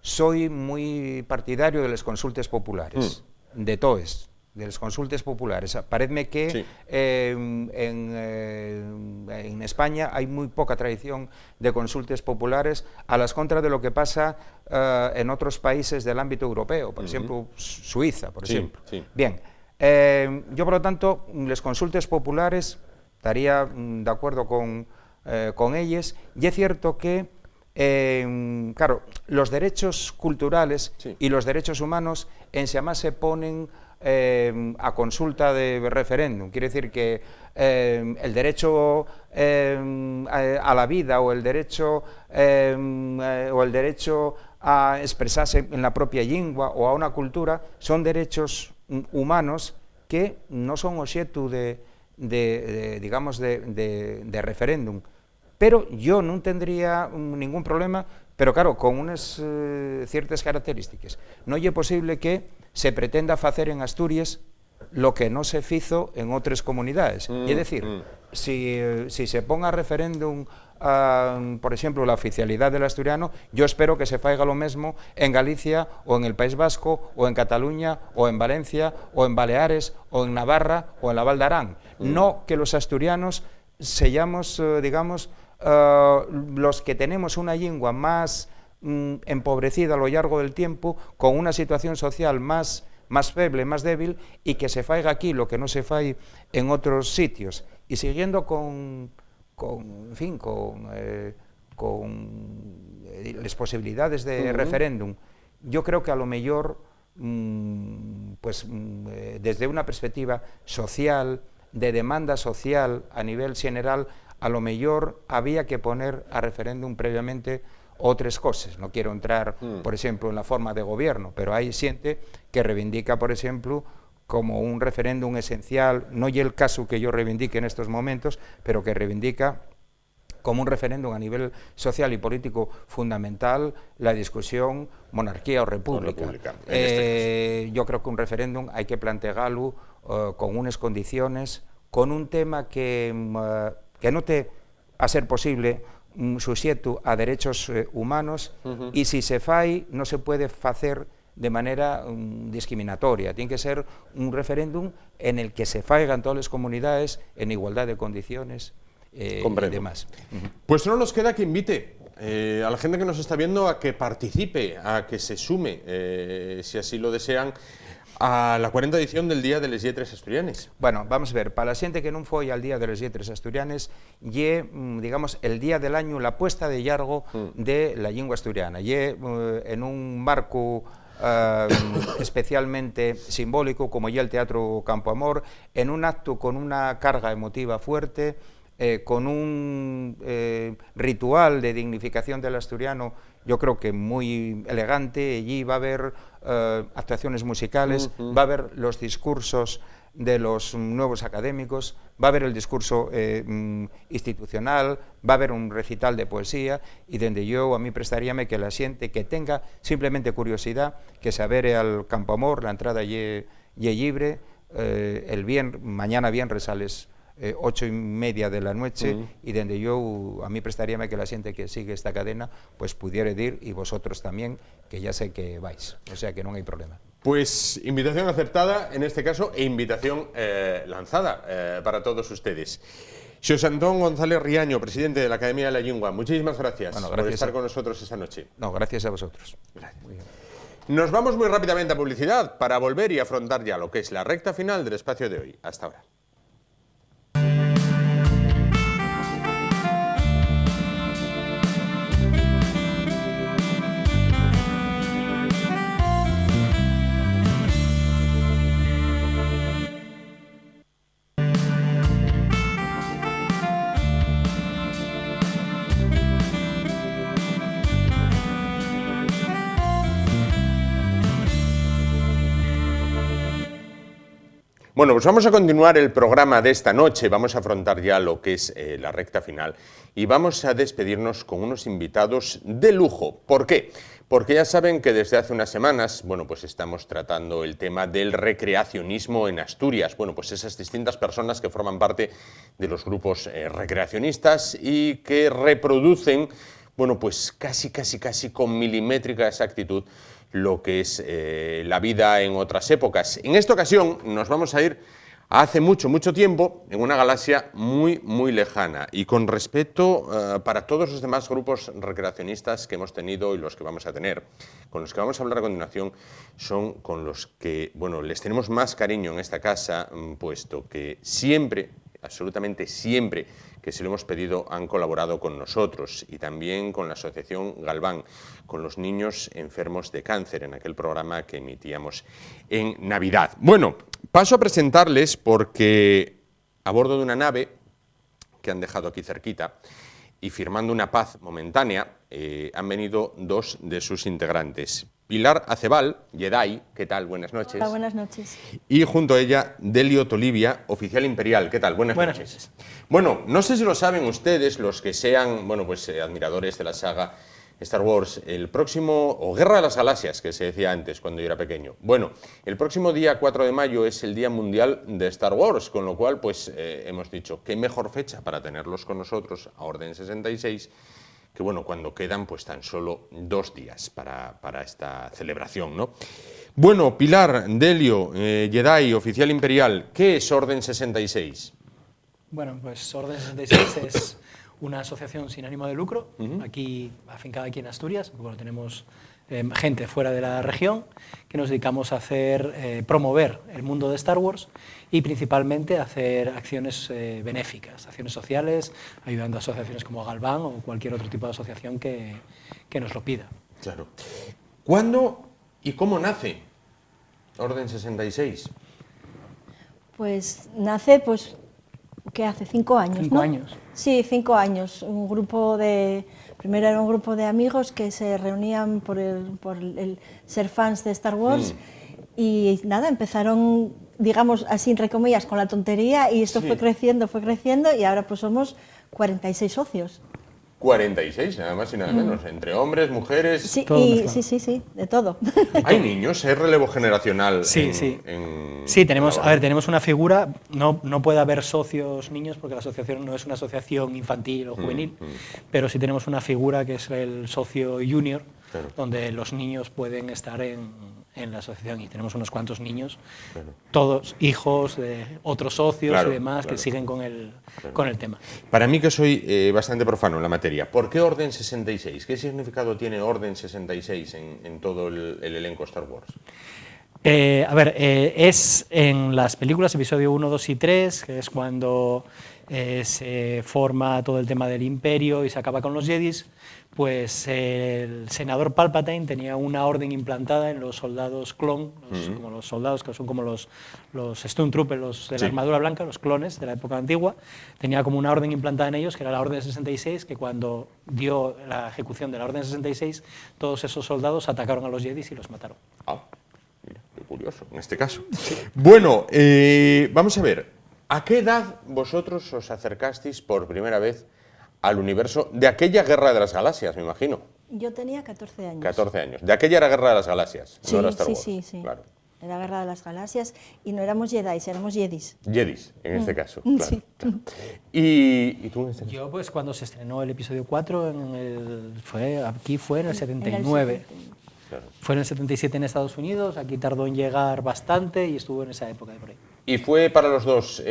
soy muy partidario de las consultas populares, de toes, de las consultas populares. Paréceme que en España hay muy poca tradición de consultas populares, a las contras de lo que pasa en otros países del ámbito europeo, por ejemplo, Suiza, por ejemplo. Bien, yo por lo tanto, las consultas populares estaría de acuerdo con ellas, y es cierto que claro, los derechos culturales y los derechos humanos en sí más se ponen a consulta de referéndum. Quiere decir que el derecho a la vida o el derecho a expresarse en la propia lengua o a una cultura son derechos humanos que no son objeto digamos de referéndum. Pero yo no tendría ningún problema, pero claro, con unas ciertas características. No es posible que se pretenda hacer en Asturias lo que no se hizo en otras comunidades. Es decir, si se ponga a referéndum, por ejemplo, la oficialidad del asturiano, yo espero que se haga lo mismo en Galicia, o en el País Vasco, o en Cataluña, o en Valencia, o en Baleares, o en Navarra, o en la Val d'Arán. No que los asturianos seamos, digamos, los que tenemos una lengua más empobrecida a lo largo del tiempo, con unha situación social máis feble, máis débil, e que se faiga aquí lo que non se fai en outros sitios. E siguiendo con las posibilidades de referéndum, yo creo que a lo mejor, desde una perspectiva social, de demanda social a nivel general, a lo mejor había que poner a referéndum previamente otras cosas. No quiero entrar, por ejemplo, en la forma de gobierno, pero hay gente que reivindica, por ejemplo, como un referéndum esencial, no y el caso que yo reivindique en estos momentos, pero que reivindica como un referéndum a nivel social y político fundamental la discusión monarquía o república. Yo creo que un referéndum hay que plantearlo con unas condiciones, con un tema que no te a ser posible sujeto a derechos humanos, y si se fai no se puede hacer de manera discriminatoria. Tiene que ser un referéndum en el que se faigan todas las comunidades en igualdad de condiciones y demás. Pues solo nos queda que invite a la gente que nos está viendo a que participe, a que se sume, si así lo desean, a la 40ª edición del Día de les Lletres Asturianes. Bueno, vamos a ver, para la xente que non foi al Día de les Lletres Asturianes, lle, digamos, el día del año, la puesta de llargo de la lingua asturiana. Lle en un marco especialmente simbólico, como ya el Teatro Campo Amor, en un acto con una carga emotiva fuerte, con un ritual de dignificación del asturiano, yo creo que muy elegante. Allí va a haber actuaciones musicales, va a haber los discursos de los nuevos académicos, va a haber el discurso institucional, va a haber un recital de poesía, y donde yo a mí prestaríame que la xente que tenga simplemente curiosidad, que se avere al Campo Amor, la entrada lle libre, mañana viernes a las 8:30 de la noche, y donde yo a mí prestaríame que la xente que sigue esta cadena pues pudiera ir, y vosotros también, que ya sé que vais, o sea que no hay problema. Pues invitación aceptada en este caso, e invitación lanzada para todos ustedes. Xosé Antón González Riaño, presidente de la Academia de la Lengua, muchísimas gracias, por estar con nosotros esta noche. No, gracias a vosotros. Gracias. Nos vamos muy rápidamente a publicidad para volver y afrontar ya lo que es la recta final del espacio de hoy. Hasta ahora. Bueno, pues vamos a continuar el programa de esta noche, vamos a afrontar ya lo que es la recta final y vamos a despedirnos con unos invitados de lujo. ¿Por qué? Porque ya saben que desde hace unas semanas, bueno, pues estamos tratando el tema del recreacionismo en Asturias. Bueno, pues esas distintas personas que forman parte de los grupos recreacionistas y que reproducen, bueno, pues casi con milimétrica exactitud lo que es la vida en otras épocas. En esta ocasión nos vamos a ir a hace mucho tiempo, en una galaxia muy lejana, y con respeto para todos los demás grupos recreacionistas que hemos tenido y los que vamos a tener. Con los que vamos a hablar a continuación son con los que, bueno, les tenemos más cariño en esta casa, puesto que siempre, absolutamente siempre, que se lo hemos pedido, han colaborado con nosotros, y también con la Asociación Galván, con los niños enfermos de cáncer, en aquel programa que emitíamos en Navidad. Bueno, paso a presentarles porque a bordo de una nave que han dejado aquí cerquita y firmando una paz momentánea, han venido dos de sus integrantes. Pilar Acebal, Jedi, ¿qué tal? Buenas noches. Hola, buenas noches. Y junto a ella, Delio Tolivia, oficial imperial. ¿Qué tal? Buenas noches. Bueno, no sé si lo saben ustedes, los que sean, bueno, pues admiradores de la saga Star Wars, el próximo, o Guerra de las Galaxias, que se decía antes cuando yo era pequeño. Bueno, el próximo día 4 de mayo es el Día Mundial de Star Wars, con lo cual, pues hemos dicho, qué mejor fecha para tenerlos con nosotros a Orden 66, que bueno, cuando quedan pues tan solo 2 días para esta celebración, ¿no? Bueno, Pilar, Delio, Jedi, oficial imperial, ¿qué es Orden 66? Bueno, pues Orden 66 es una asociación sin ánimo de lucro, aquí afincada aquí en Asturias. Bueno, tenemos gente fuera de la región que nos dedicamos a hacer, promover el mundo de Star Wars y principalmente a hacer acciones benéficas, acciones sociales, ayudando a asociaciones como Galván o cualquier otro tipo de asociación que nos lo pida. Claro. ¿Cuándo y cómo nace Orden 66? Pues nace, pues, ¿qué hace? 5 años, 5 ¿no? años. Sí, 5 años. Primero era un grupo de amigos que se reunían por el ser fans de Star Wars y nada, empezaron, digamos así, entre comillas, con la tontería y esto fue creciendo y ahora pues somos 46 socios. 46, nada más y nada menos, entre hombres, mujeres... Sí, sí, de todo. ¿Hay niños? ¿Hay relevo generacional? Sí, sí, tenemos una figura, no puede haber socios niños porque la asociación no es una asociación infantil o juvenil, pero sí tenemos una figura que es el socio junior, donde los niños pueden estar en la asociación y tenemos unos cuantos niños, todos hijos de otros socios y demás que siguen con el tema. Para mí, que soy bastante profano en la materia, ¿por qué Orden 66? ¿Qué significado tiene Orden 66 en todo el elenco Star Wars? Es en las películas, episodio 1, 2 y 3, que es cuando se forma todo el tema del Imperio y se acaba con los Jedis, pues el senador Palpatine tenía una orden implantada en los soldados clon, como los soldados que son como los Stormtroopers, los de la armadura blanca, los clones de la época antigua, tenía como una orden implantada en ellos, que era la Orden 66, que cuando dio la ejecución de la Orden 66, todos esos soldados atacaron a los Jedis y los mataron. Mira, qué curioso, en este caso. Bueno, vamos a ver, ¿a qué edad vosotros os acercasteis por primera vez al universo de aquella Guerra de las Galaxias, me imagino? Yo tenía 14 años. 14 años. De aquella era Guerra de las Galaxias, sí, no era Star Wars. Sí. Claro. Era Guerra de las Galaxias y no éramos Jedi, éramos Jedis. Jedis, en este caso. Claro, sí. claro. ¿Y tú en este caso? Yo, pues, cuando se estrenó el episodio 4, aquí fue en el 79. Claro. Fue en el 77 en Estados Unidos, aquí tardó en llegar bastante y estuvo en esa época de por ahí. ¿Y fue para los dos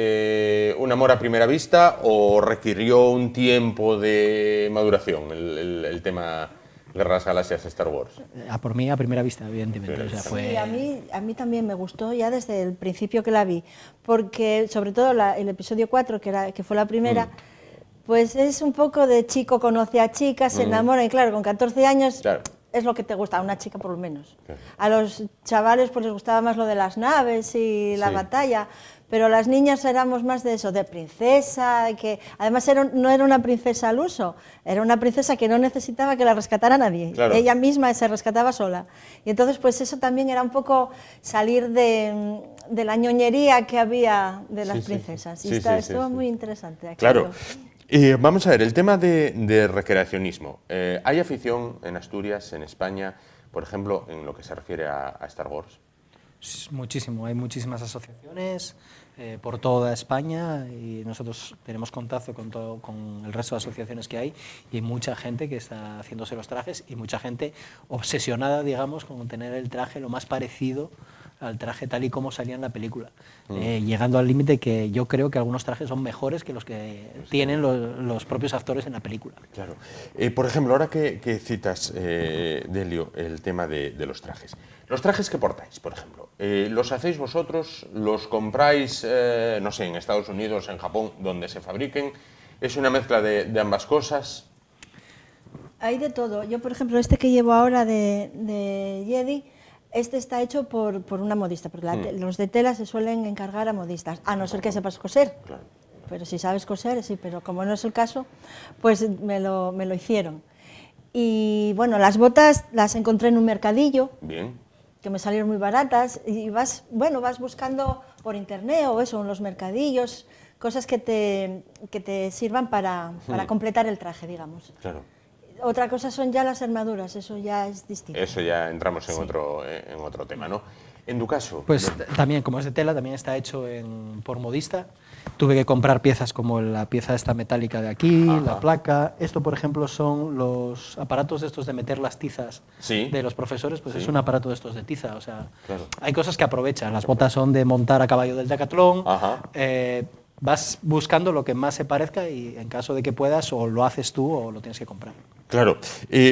un amor a primera vista o requirió un tiempo de maduración el tema Guerra de las Galaxias Star Wars? Por mí, a primera vista, evidentemente. Sí, o sea, fue... Sí, a mí también me gustó ya desde el principio que la vi, porque sobre todo el episodio 4, que fue la primera, pues es un poco de chico conoce a chica, se enamora, y claro, con 14 años... Claro. Es lo que te gusta, a una chica por lo menos. Claro. A los chavales pues les gustaba más lo de las naves y la batalla, pero las niñas éramos más de eso, de princesa, que además no era una princesa al uso, era una princesa que no necesitaba que la rescatara nadie, ella misma se rescataba sola. Y entonces pues eso también era un poco salir de la ñoñería que había de las princesas. Y estuvo muy interesante. Claro. Vamos a ver, el tema de recreacionismo. ¿Hay afición en Asturias, en España, por ejemplo, en lo que se refiere a Star Wars? Muchísimo, hay muchísimas asociaciones por toda España y nosotros tenemos contacto con el resto de asociaciones que hay y hay mucha gente que está haciéndose los trajes y mucha gente obsesionada, digamos, con tener el traje lo más parecido al traje tal y como salía en la película, llegando al límite que yo creo que algunos trajes son mejores que los que tienen los propios actores en la película. Claro. Por ejemplo, ahora que citas, Delio, el tema de los trajes. Los trajes que portáis, por ejemplo, ¿los hacéis vosotros? ¿Los compráis, no sé, en Estados Unidos, en Japón, donde se fabriquen? ¿Es una mezcla de ambas cosas? Hay de todo. Yo, por ejemplo, este que llevo ahora de Jedi, este está hecho por una modista, porque los de tela se suelen encargar a modistas, a no ser que sepas coser. Claro. Pero si sabes coser, sí, pero como no es el caso, pues me lo hicieron. Y bueno, las botas las encontré en un mercadillo. Bien. Que me salieron muy baratas y vas buscando por internet o eso, en los mercadillos, cosas que te sirvan para completar el traje, digamos. Claro. Otra cosa son ya las armaduras, eso ya es distinto. Eso ya entramos en otro tema, ¿no? En tu caso... Pues también, como es de tela, también está hecho por modista. Tuve que comprar piezas como la pieza esta metálica de aquí, la placa. Esto, por ejemplo, son los aparatos estos de meter las tizas de los profesores, pues es un aparato de estos de tiza. O sea, hay cosas que aprovechan. Las botas son de montar a caballo del decatlón. vas buscando lo que más se parezca y en caso de que puedas o lo haces tú o lo tienes que comprar. Claro.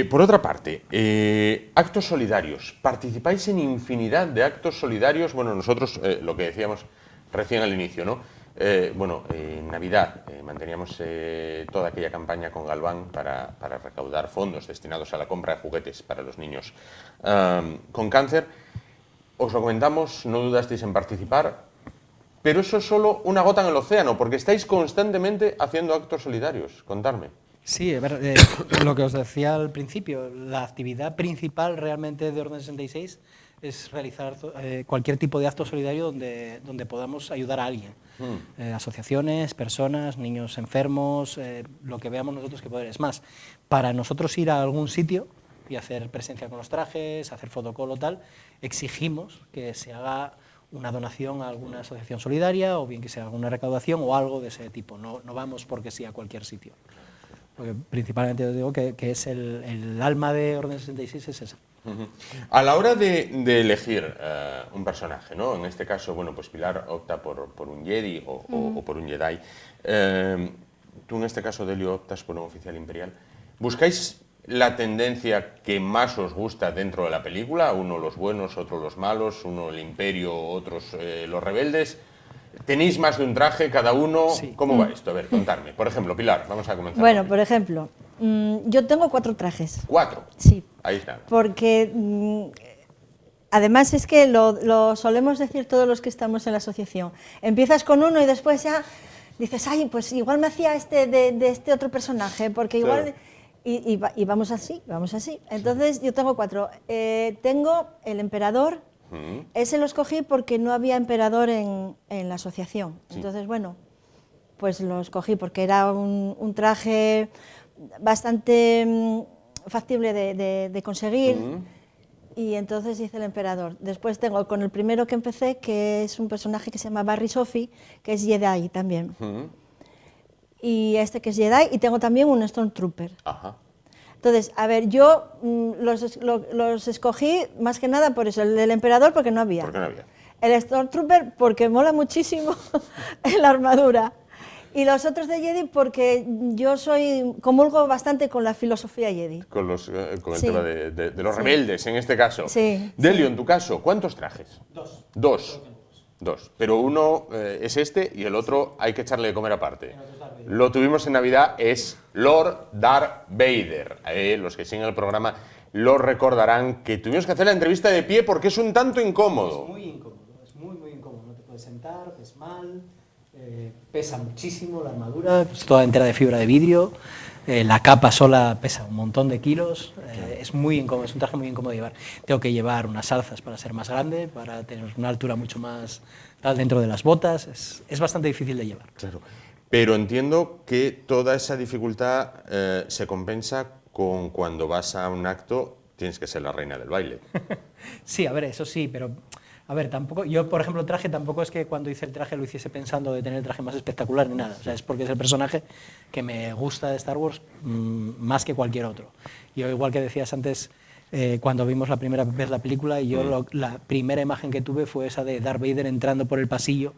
Por otra parte, actos solidarios. Participáis en infinidad de actos solidarios. Bueno, nosotros, lo que decíamos recién al inicio, ¿no? En Navidad manteníamos toda aquella campaña con Galván para recaudar fondos destinados a la compra de juguetes para los niños con cáncer. Os lo comentamos, no dudasteis en participar. Pero eso es solo una gota en el océano, porque estáis constantemente haciendo actos solidarios. Contadme. Sí, a ver, lo que os decía al principio, la actividad principal realmente de Orden 66 es realizar cualquier tipo de acto solidario donde podamos ayudar a alguien. Asociaciones, personas, niños enfermos, lo que veamos nosotros que poder. Es más, para nosotros ir a algún sitio y hacer presencia con los trajes, hacer fotocall o tal, exigimos que se haga una donación a alguna asociación solidaria o bien que sea alguna recaudación o algo de ese tipo. No vamos porque sí a cualquier sitio. Porque principalmente os digo que es el alma de Orden 66 es esa. A la hora de elegir un personaje, ¿no? En este caso, bueno, pues Pilar opta por un Jedi o por un Jedi. Tú en este caso, Delio, optas por un oficial imperial. ¿Buscáis la tendencia que más os gusta dentro de la película? Uno los buenos, otro los malos, uno el imperio, otros los rebeldes. ¿Tenéis más de un traje cada uno? Sí. ¿Cómo va esto? A ver, contadme. Por ejemplo, Pilar, vamos a comenzar. Bueno, por ejemplo, yo tengo 4 trajes. 4. Sí. Ahí está. Porque además es que lo solemos decir todos los que estamos en la asociación. Empiezas con uno y después ya dices, ay, pues igual me hacía de este otro personaje, porque igual... Claro. Y vamos así, vamos así. Entonces yo tengo 4. Tengo el emperador, ese lo escogí porque no había emperador en la asociación. Sí. Entonces, bueno, pues lo escogí porque era un traje bastante factible de conseguir. Y entonces hice el emperador. Después tengo con el primero que empecé, que es un personaje que se llama Barry Sophie, que es Jedi también. Y este que es Jedi, y tengo también un Stormtrooper. Ajá. Entonces, a ver, yo los escogí más que nada por eso, el del emperador porque no había. ¿Por qué no había? El Stormtrooper porque mola muchísimo en la armadura. Y los otros de Jedi porque yo comulgo bastante con la filosofía Jedi. Con el Sí. tema de los rebeldes, en este caso. Sí, Delio, en tu caso, ¿cuántos trajes? 2. 2. 2. Pero uno es este y el otro hay que echarle de comer aparte. Lo tuvimos en Navidad, es Lord Darth Vader. Los que siguen el programa lo recordarán que tuvimos que hacer la entrevista de pie porque es un tanto incómodo. Es muy incómodo, es muy incómodo. No te puedes sentar, ves mal, pesa muchísimo la armadura, es toda entera de fibra de vidrio. La capa sola pesa un montón de kilos, es muy incómodo, es un traje muy incómodo de llevar. Tengo que llevar unas alzas para ser más grande, para tener una altura mucho más tal dentro de las botas, es bastante difícil de llevar. Claro. Pero entiendo que toda esa dificultad se compensa con cuando vas a un acto, tienes que ser la reina del baile. Sí, a ver, eso sí, pero... A ver, tampoco, yo por ejemplo el traje tampoco es que cuando hice el traje lo hiciese pensando de tener el traje más espectacular ni nada, o sea, es porque es el personaje que me gusta de Star Wars más que cualquier otro. Yo igual que decías antes, cuando vimos la primera vez la película, yo la primera imagen que tuve fue esa de Darth Vader entrando por el pasillo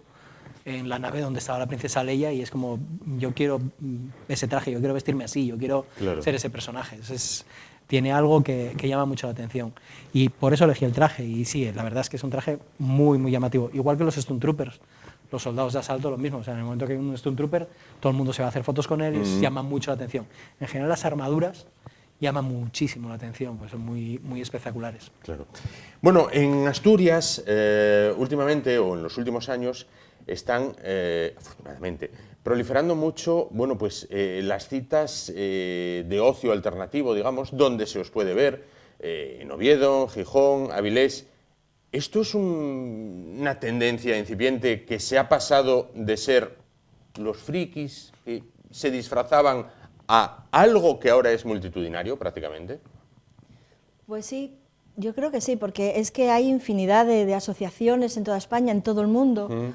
en la nave donde estaba la princesa Leia y es como, yo quiero ese traje, yo quiero vestirme así, yo quiero ser ese personaje. Tiene algo que llama mucho la atención y por eso elegí el traje y sí, la verdad es que es un traje muy llamativo, igual que los Stormtroopers, los soldados de asalto lo mismo, o sea, en el momento que hay un Stormtrooper todo el mundo se va a hacer fotos con él y llama mucho la atención. En general las armaduras llaman muchísimo la atención, pues son muy espectaculares. Claro. Bueno, en Asturias últimamente o en los últimos años están, afortunadamente, proliferando mucho, bueno, pues las citas de ocio alternativo, digamos, donde se os puede ver, en Oviedo, Gijón, Avilés. ¿Esto es una tendencia incipiente que se ha pasado de ser los frikis que se disfrazaban a algo que ahora es multitudinario prácticamente? Pues sí, yo creo que sí, porque es que hay infinidad de asociaciones en toda España, en todo el mundo,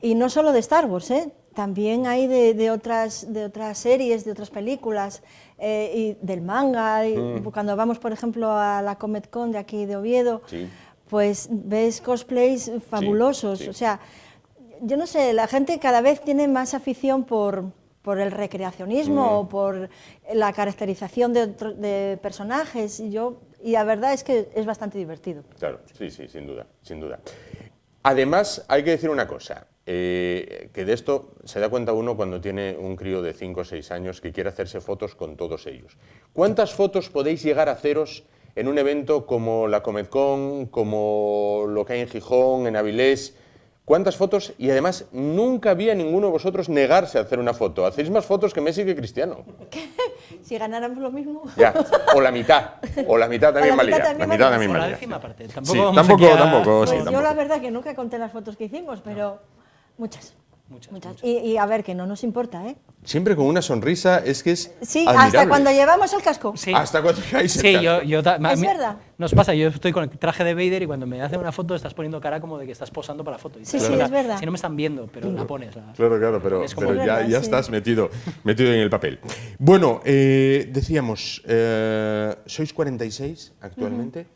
y no solo de Star Wars, también hay de otras series, de otras películas, y del manga, y cuando vamos, por ejemplo, a la Comic Con de aquí de Oviedo, pues ves cosplays fabulosos, o sea, yo no sé, la gente cada vez tiene más afición por el recreacionismo o por la caracterización de personajes, y la verdad es que es bastante divertido. Claro, sí, sin duda, sin duda. Además, hay que decir una cosa, que de esto se da cuenta uno cuando tiene un crío de 5 o 6 años que quiere hacerse fotos con todos ellos. ¿Cuántas fotos podéis llegar a haceros en un evento como la Comedcon, como lo que hay en Gijón, en Avilés? ¿Cuántas fotos? Y además, nunca vi a ninguno de vosotros negarse a hacer una foto. Hacéis más fotos que Messi y que Cristiano. Si ganáramos lo mismo. Ya, o la mitad también valía. La mitad también O la valía. décima parte. Sí, Tampoco, tampoco. Pues Sí, yo tampoco. la verdad que nunca conté las fotos que hicimos, pero muchas. Y a ver, que no nos importa, ¿eh? Siempre con una sonrisa, es que es Sí, admirable. hasta cuando llevamos el casco. Sí. Hasta cuando llegáis el Sí, casco. Es verdad. Nos pasa, yo estoy con el traje de Vader y cuando me hacen una foto estás poniendo cara como de que estás posando para la foto. Y Sí, claro, sí, es verdad. Si no me están viendo, pero la pones. Claro, pero Es como- ya, Es verdad, ya sí. estás metido en el papel. Bueno, decíamos, sois 46 actualmente.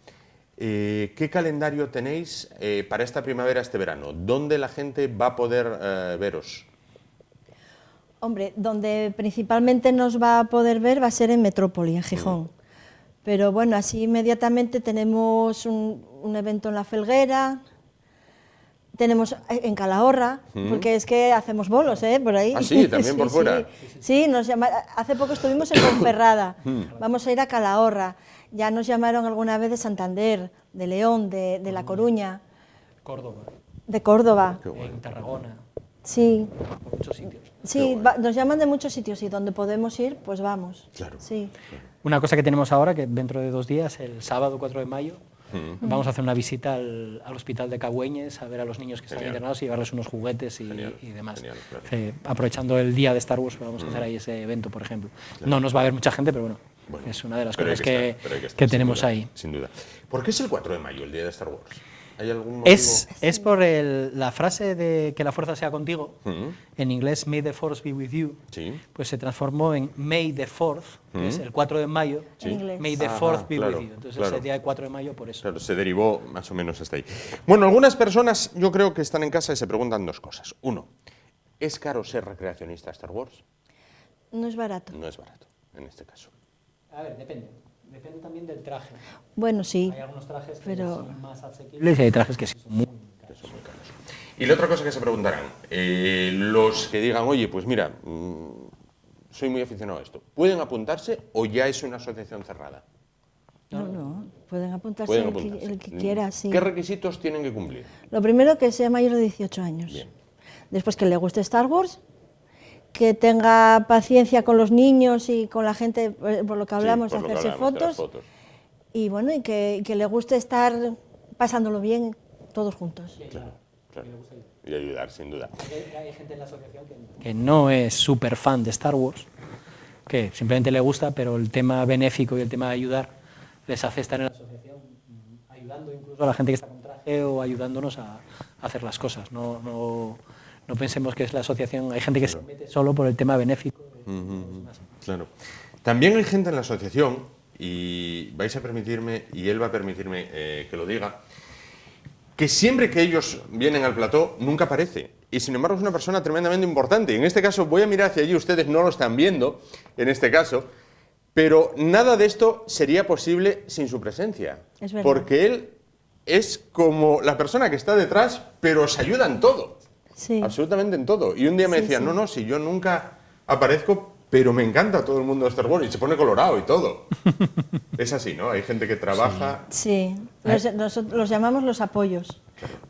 ¿Qué calendario tenéis para esta primavera, este verano? ¿Dónde la gente va a poder veros? Hombre, donde principalmente nos va a poder ver va a ser en Metrópoli, en Gijón. Pero bueno, así inmediatamente tenemos un evento en La Felguera, tenemos en Calahorra, porque es que hacemos bolos, por ahí. Ah, sí, también por fuera. Sí, hace poco estuvimos en Ponferrada, vamos a ir a Calahorra. Ya nos llamaron alguna vez de Santander, de León, de La Coruña, Córdoba, de Córdoba. en Tarragona, Sí, por muchos sitios. sí, nos llaman de muchos sitios y donde podemos ir, pues vamos. Claro. Sí. Una cosa que tenemos ahora, que dentro de 2 días, el sábado 4 de mayo, vamos a hacer una visita al hospital de Cagüeñes a ver a los niños que están Genial. internados y llevarles unos juguetes y demás. Genial, claro. Aprovechando el día de Star Wars, vamos a hacer ahí ese evento, por ejemplo. No nos va a ver mucha gente, pero bueno, es una de las Pero hay cosas pero hay estar, que sin tenemos duda, ahí. Sin duda. ¿Por qué es el 4 de mayo, el día de Star Wars? ¿Hay algún motivo? Es por la frase de que la fuerza sea contigo, en inglés May the Force be with you, Sí. pues se transformó en May the 4th, que es el 4 de mayo, En inglés. May the Ajá, 4th be claro, with you. Entonces claro. ese día de 4 de mayo por eso. Claro, se derivó más o menos hasta ahí. Bueno, algunas personas yo creo que están en casa y se preguntan 2 cosas. Uno, ¿es caro ser recreacionista Star Wars? No es barato. No es barato, en este caso. A ver, depende. Depende también del traje. Bueno, sí. Hay algunos trajes que Pero- son más asequibles y hay trajes que sí son muy caros. Y la otra cosa que se preguntarán, los que digan, oye, pues mira, soy muy aficionado a esto, ¿pueden apuntarse o ya es una asociación cerrada? No, pueden apuntarse, Pueden el, apuntarse. que, el que quiera, sí. ¿Qué requisitos tienen que cumplir? Lo primero, que sea mayor de 18 años. Bien. Después, que le guste Star Wars, que tenga paciencia con los niños y con la gente, por lo que hablamos, Sí, de por lo que hacerse hablamos, de las fotos. Y bueno, y que le guste estar pasándolo bien todos juntos. Claro. Y ayudar, sin duda. Hay gente en la asociación que no es súper fan de Star Wars, que simplemente le gusta, pero el tema benéfico y el tema de ayudar les hace estar en la asociación ayudando incluso a la gente que está con traje o ayudándonos a hacer las cosas. No pensemos que es la asociación, hay gente que se mete solo por el tema benéfico. Claro. También hay gente en la asociación, y vais a permitirme, y él va a permitirme que lo diga, que siempre que ellos vienen al plató, nunca aparece. Y sin embargo es una persona tremendamente importante. Y en este caso voy a mirar hacia allí, ustedes no lo están viendo, en este caso, pero nada de esto sería posible sin su presencia. Es verdad. Porque él es como la persona que está detrás, pero os ayuda en todo. Sí. Absolutamente en todo. Y un día me Sí, decía, sí. no, si yo nunca aparezco, pero me encanta todo el mundo de Star Wars y se pone colorado y todo. Es así, ¿no? Hay gente que trabaja... Sí, los llamamos los apoyos,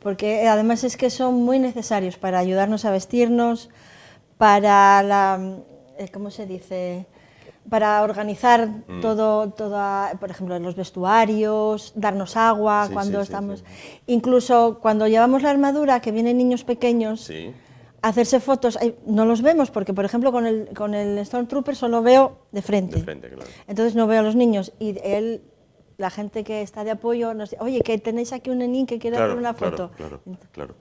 porque además es que son muy necesarios para ayudarnos a vestirnos, para ¿cómo se dice? Para organizar todo, por ejemplo, los vestuarios, darnos agua Sí, cuando sí, sí, estamos... sí. Incluso cuando llevamos la armadura, que vienen niños pequeños, Sí. hacerse fotos, no los vemos, porque por ejemplo con el Stormtrooper solo veo de frente. De frente, claro. Entonces no veo a los niños y la gente que está de apoyo nos dice, oye, que tenéis aquí un nenín que quiere hacer una foto. Claro. Pero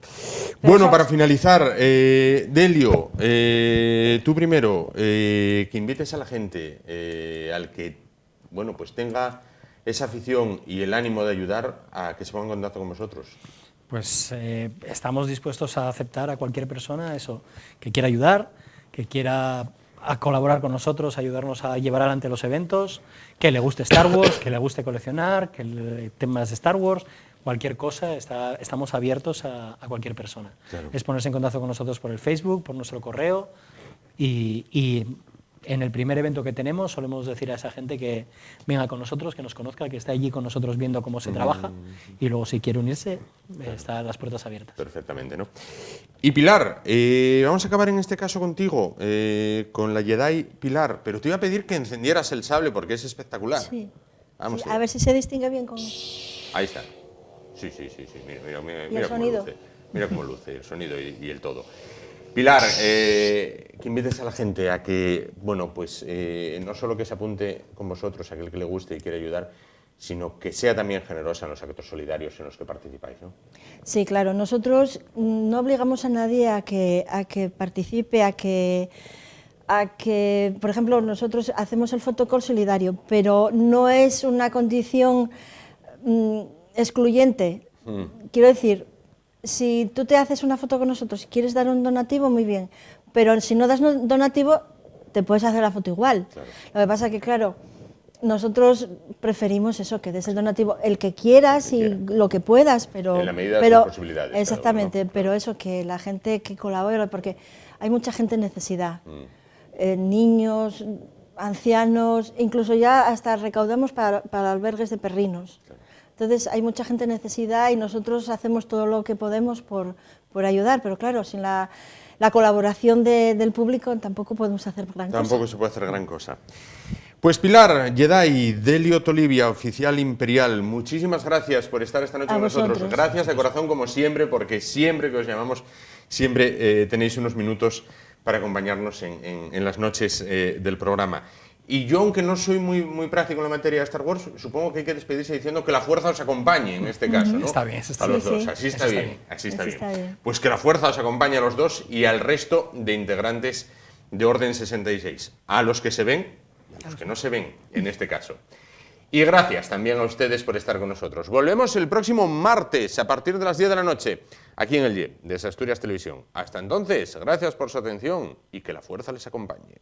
Bueno, eso- para finalizar, Delio, tú primero, que invites a la gente al que, bueno, pues tenga esa afición y el ánimo de ayudar a que se ponga en contacto con vosotros. Pues estamos dispuestos a aceptar a cualquier persona eso, que quiera ayudar, que quiera colaborar con nosotros, ayudarnos a llevar adelante los eventos, que le guste Star Wars, que le guste coleccionar, temas de Star Wars, cualquier cosa, estamos abiertos a cualquier persona. Claro. Es ponerse en contacto con nosotros por el Facebook, por nuestro correo y en el primer evento que tenemos solemos decir a esa gente que venga con nosotros, que nos conozca, que esté allí con nosotros viendo cómo se trabaja y luego si quiere unirse, están las puertas abiertas. Perfectamente, ¿no? Y Pilar, vamos a acabar en este caso contigo, con la Jedi Pilar, pero te iba a pedir que encendieras el sable porque es espectacular. Sí. Vamos a ver si se distingue bien con... Ahí está. Sí. Mira cómo sonido. luce. Mira cómo luce el sonido y el todo. Pilar, que invites a la gente a que, bueno, pues no solo que se apunte con vosotros, aquel que le guste y quiera ayudar, sino que sea también generosa en los actos solidarios en los que participáis, ¿no? Sí, claro. Nosotros no obligamos a nadie a que participe, a que, por ejemplo, nosotros hacemos el photocall solidario, pero no es una condición excluyente. Quiero decir, si tú te haces una foto con nosotros y quieres dar un donativo, muy bien, pero si no das un donativo, te puedes hacer la foto igual. Claro. Lo que pasa es que, claro, nosotros preferimos eso, que des el donativo el que quieras y lo que puedas, pero... En la medida de tus posibilidades. Exactamente, claro, ¿no? Pero eso, que la gente que colabore, porque hay mucha gente en necesidad, niños, ancianos, incluso ya hasta recaudamos para albergues de perrinos. Claro. Entonces hay mucha gente en necesidad y nosotros hacemos todo lo que podemos por ayudar, pero claro, sin la colaboración del público tampoco podemos hacer gran cosa. Tampoco se puede hacer gran cosa. Pues Pilar Jedi de Elliot Olivia, oficial imperial, muchísimas gracias por estar esta noche con nosotros. Gracias de corazón como siempre, porque siempre que os llamamos, siempre tenéis unos minutos para acompañarnos en las noches del programa. Y yo, aunque no soy muy práctico en la materia de Star Wars, supongo que hay que despedirse diciendo que la fuerza os acompañe en este caso, ¿no? Está bien, eso está a los dos, así está bien, así está bien. Pues que la fuerza os acompañe a los dos y al resto de integrantes de Orden 66, a los que se ven y a los que no se ven en este caso. Y gracias también a ustedes por estar con nosotros. Volvemos el próximo martes a partir de las 10 de la noche, aquí en el YE, desde Asturias Televisión. Hasta entonces, gracias por su atención y que la fuerza les acompañe.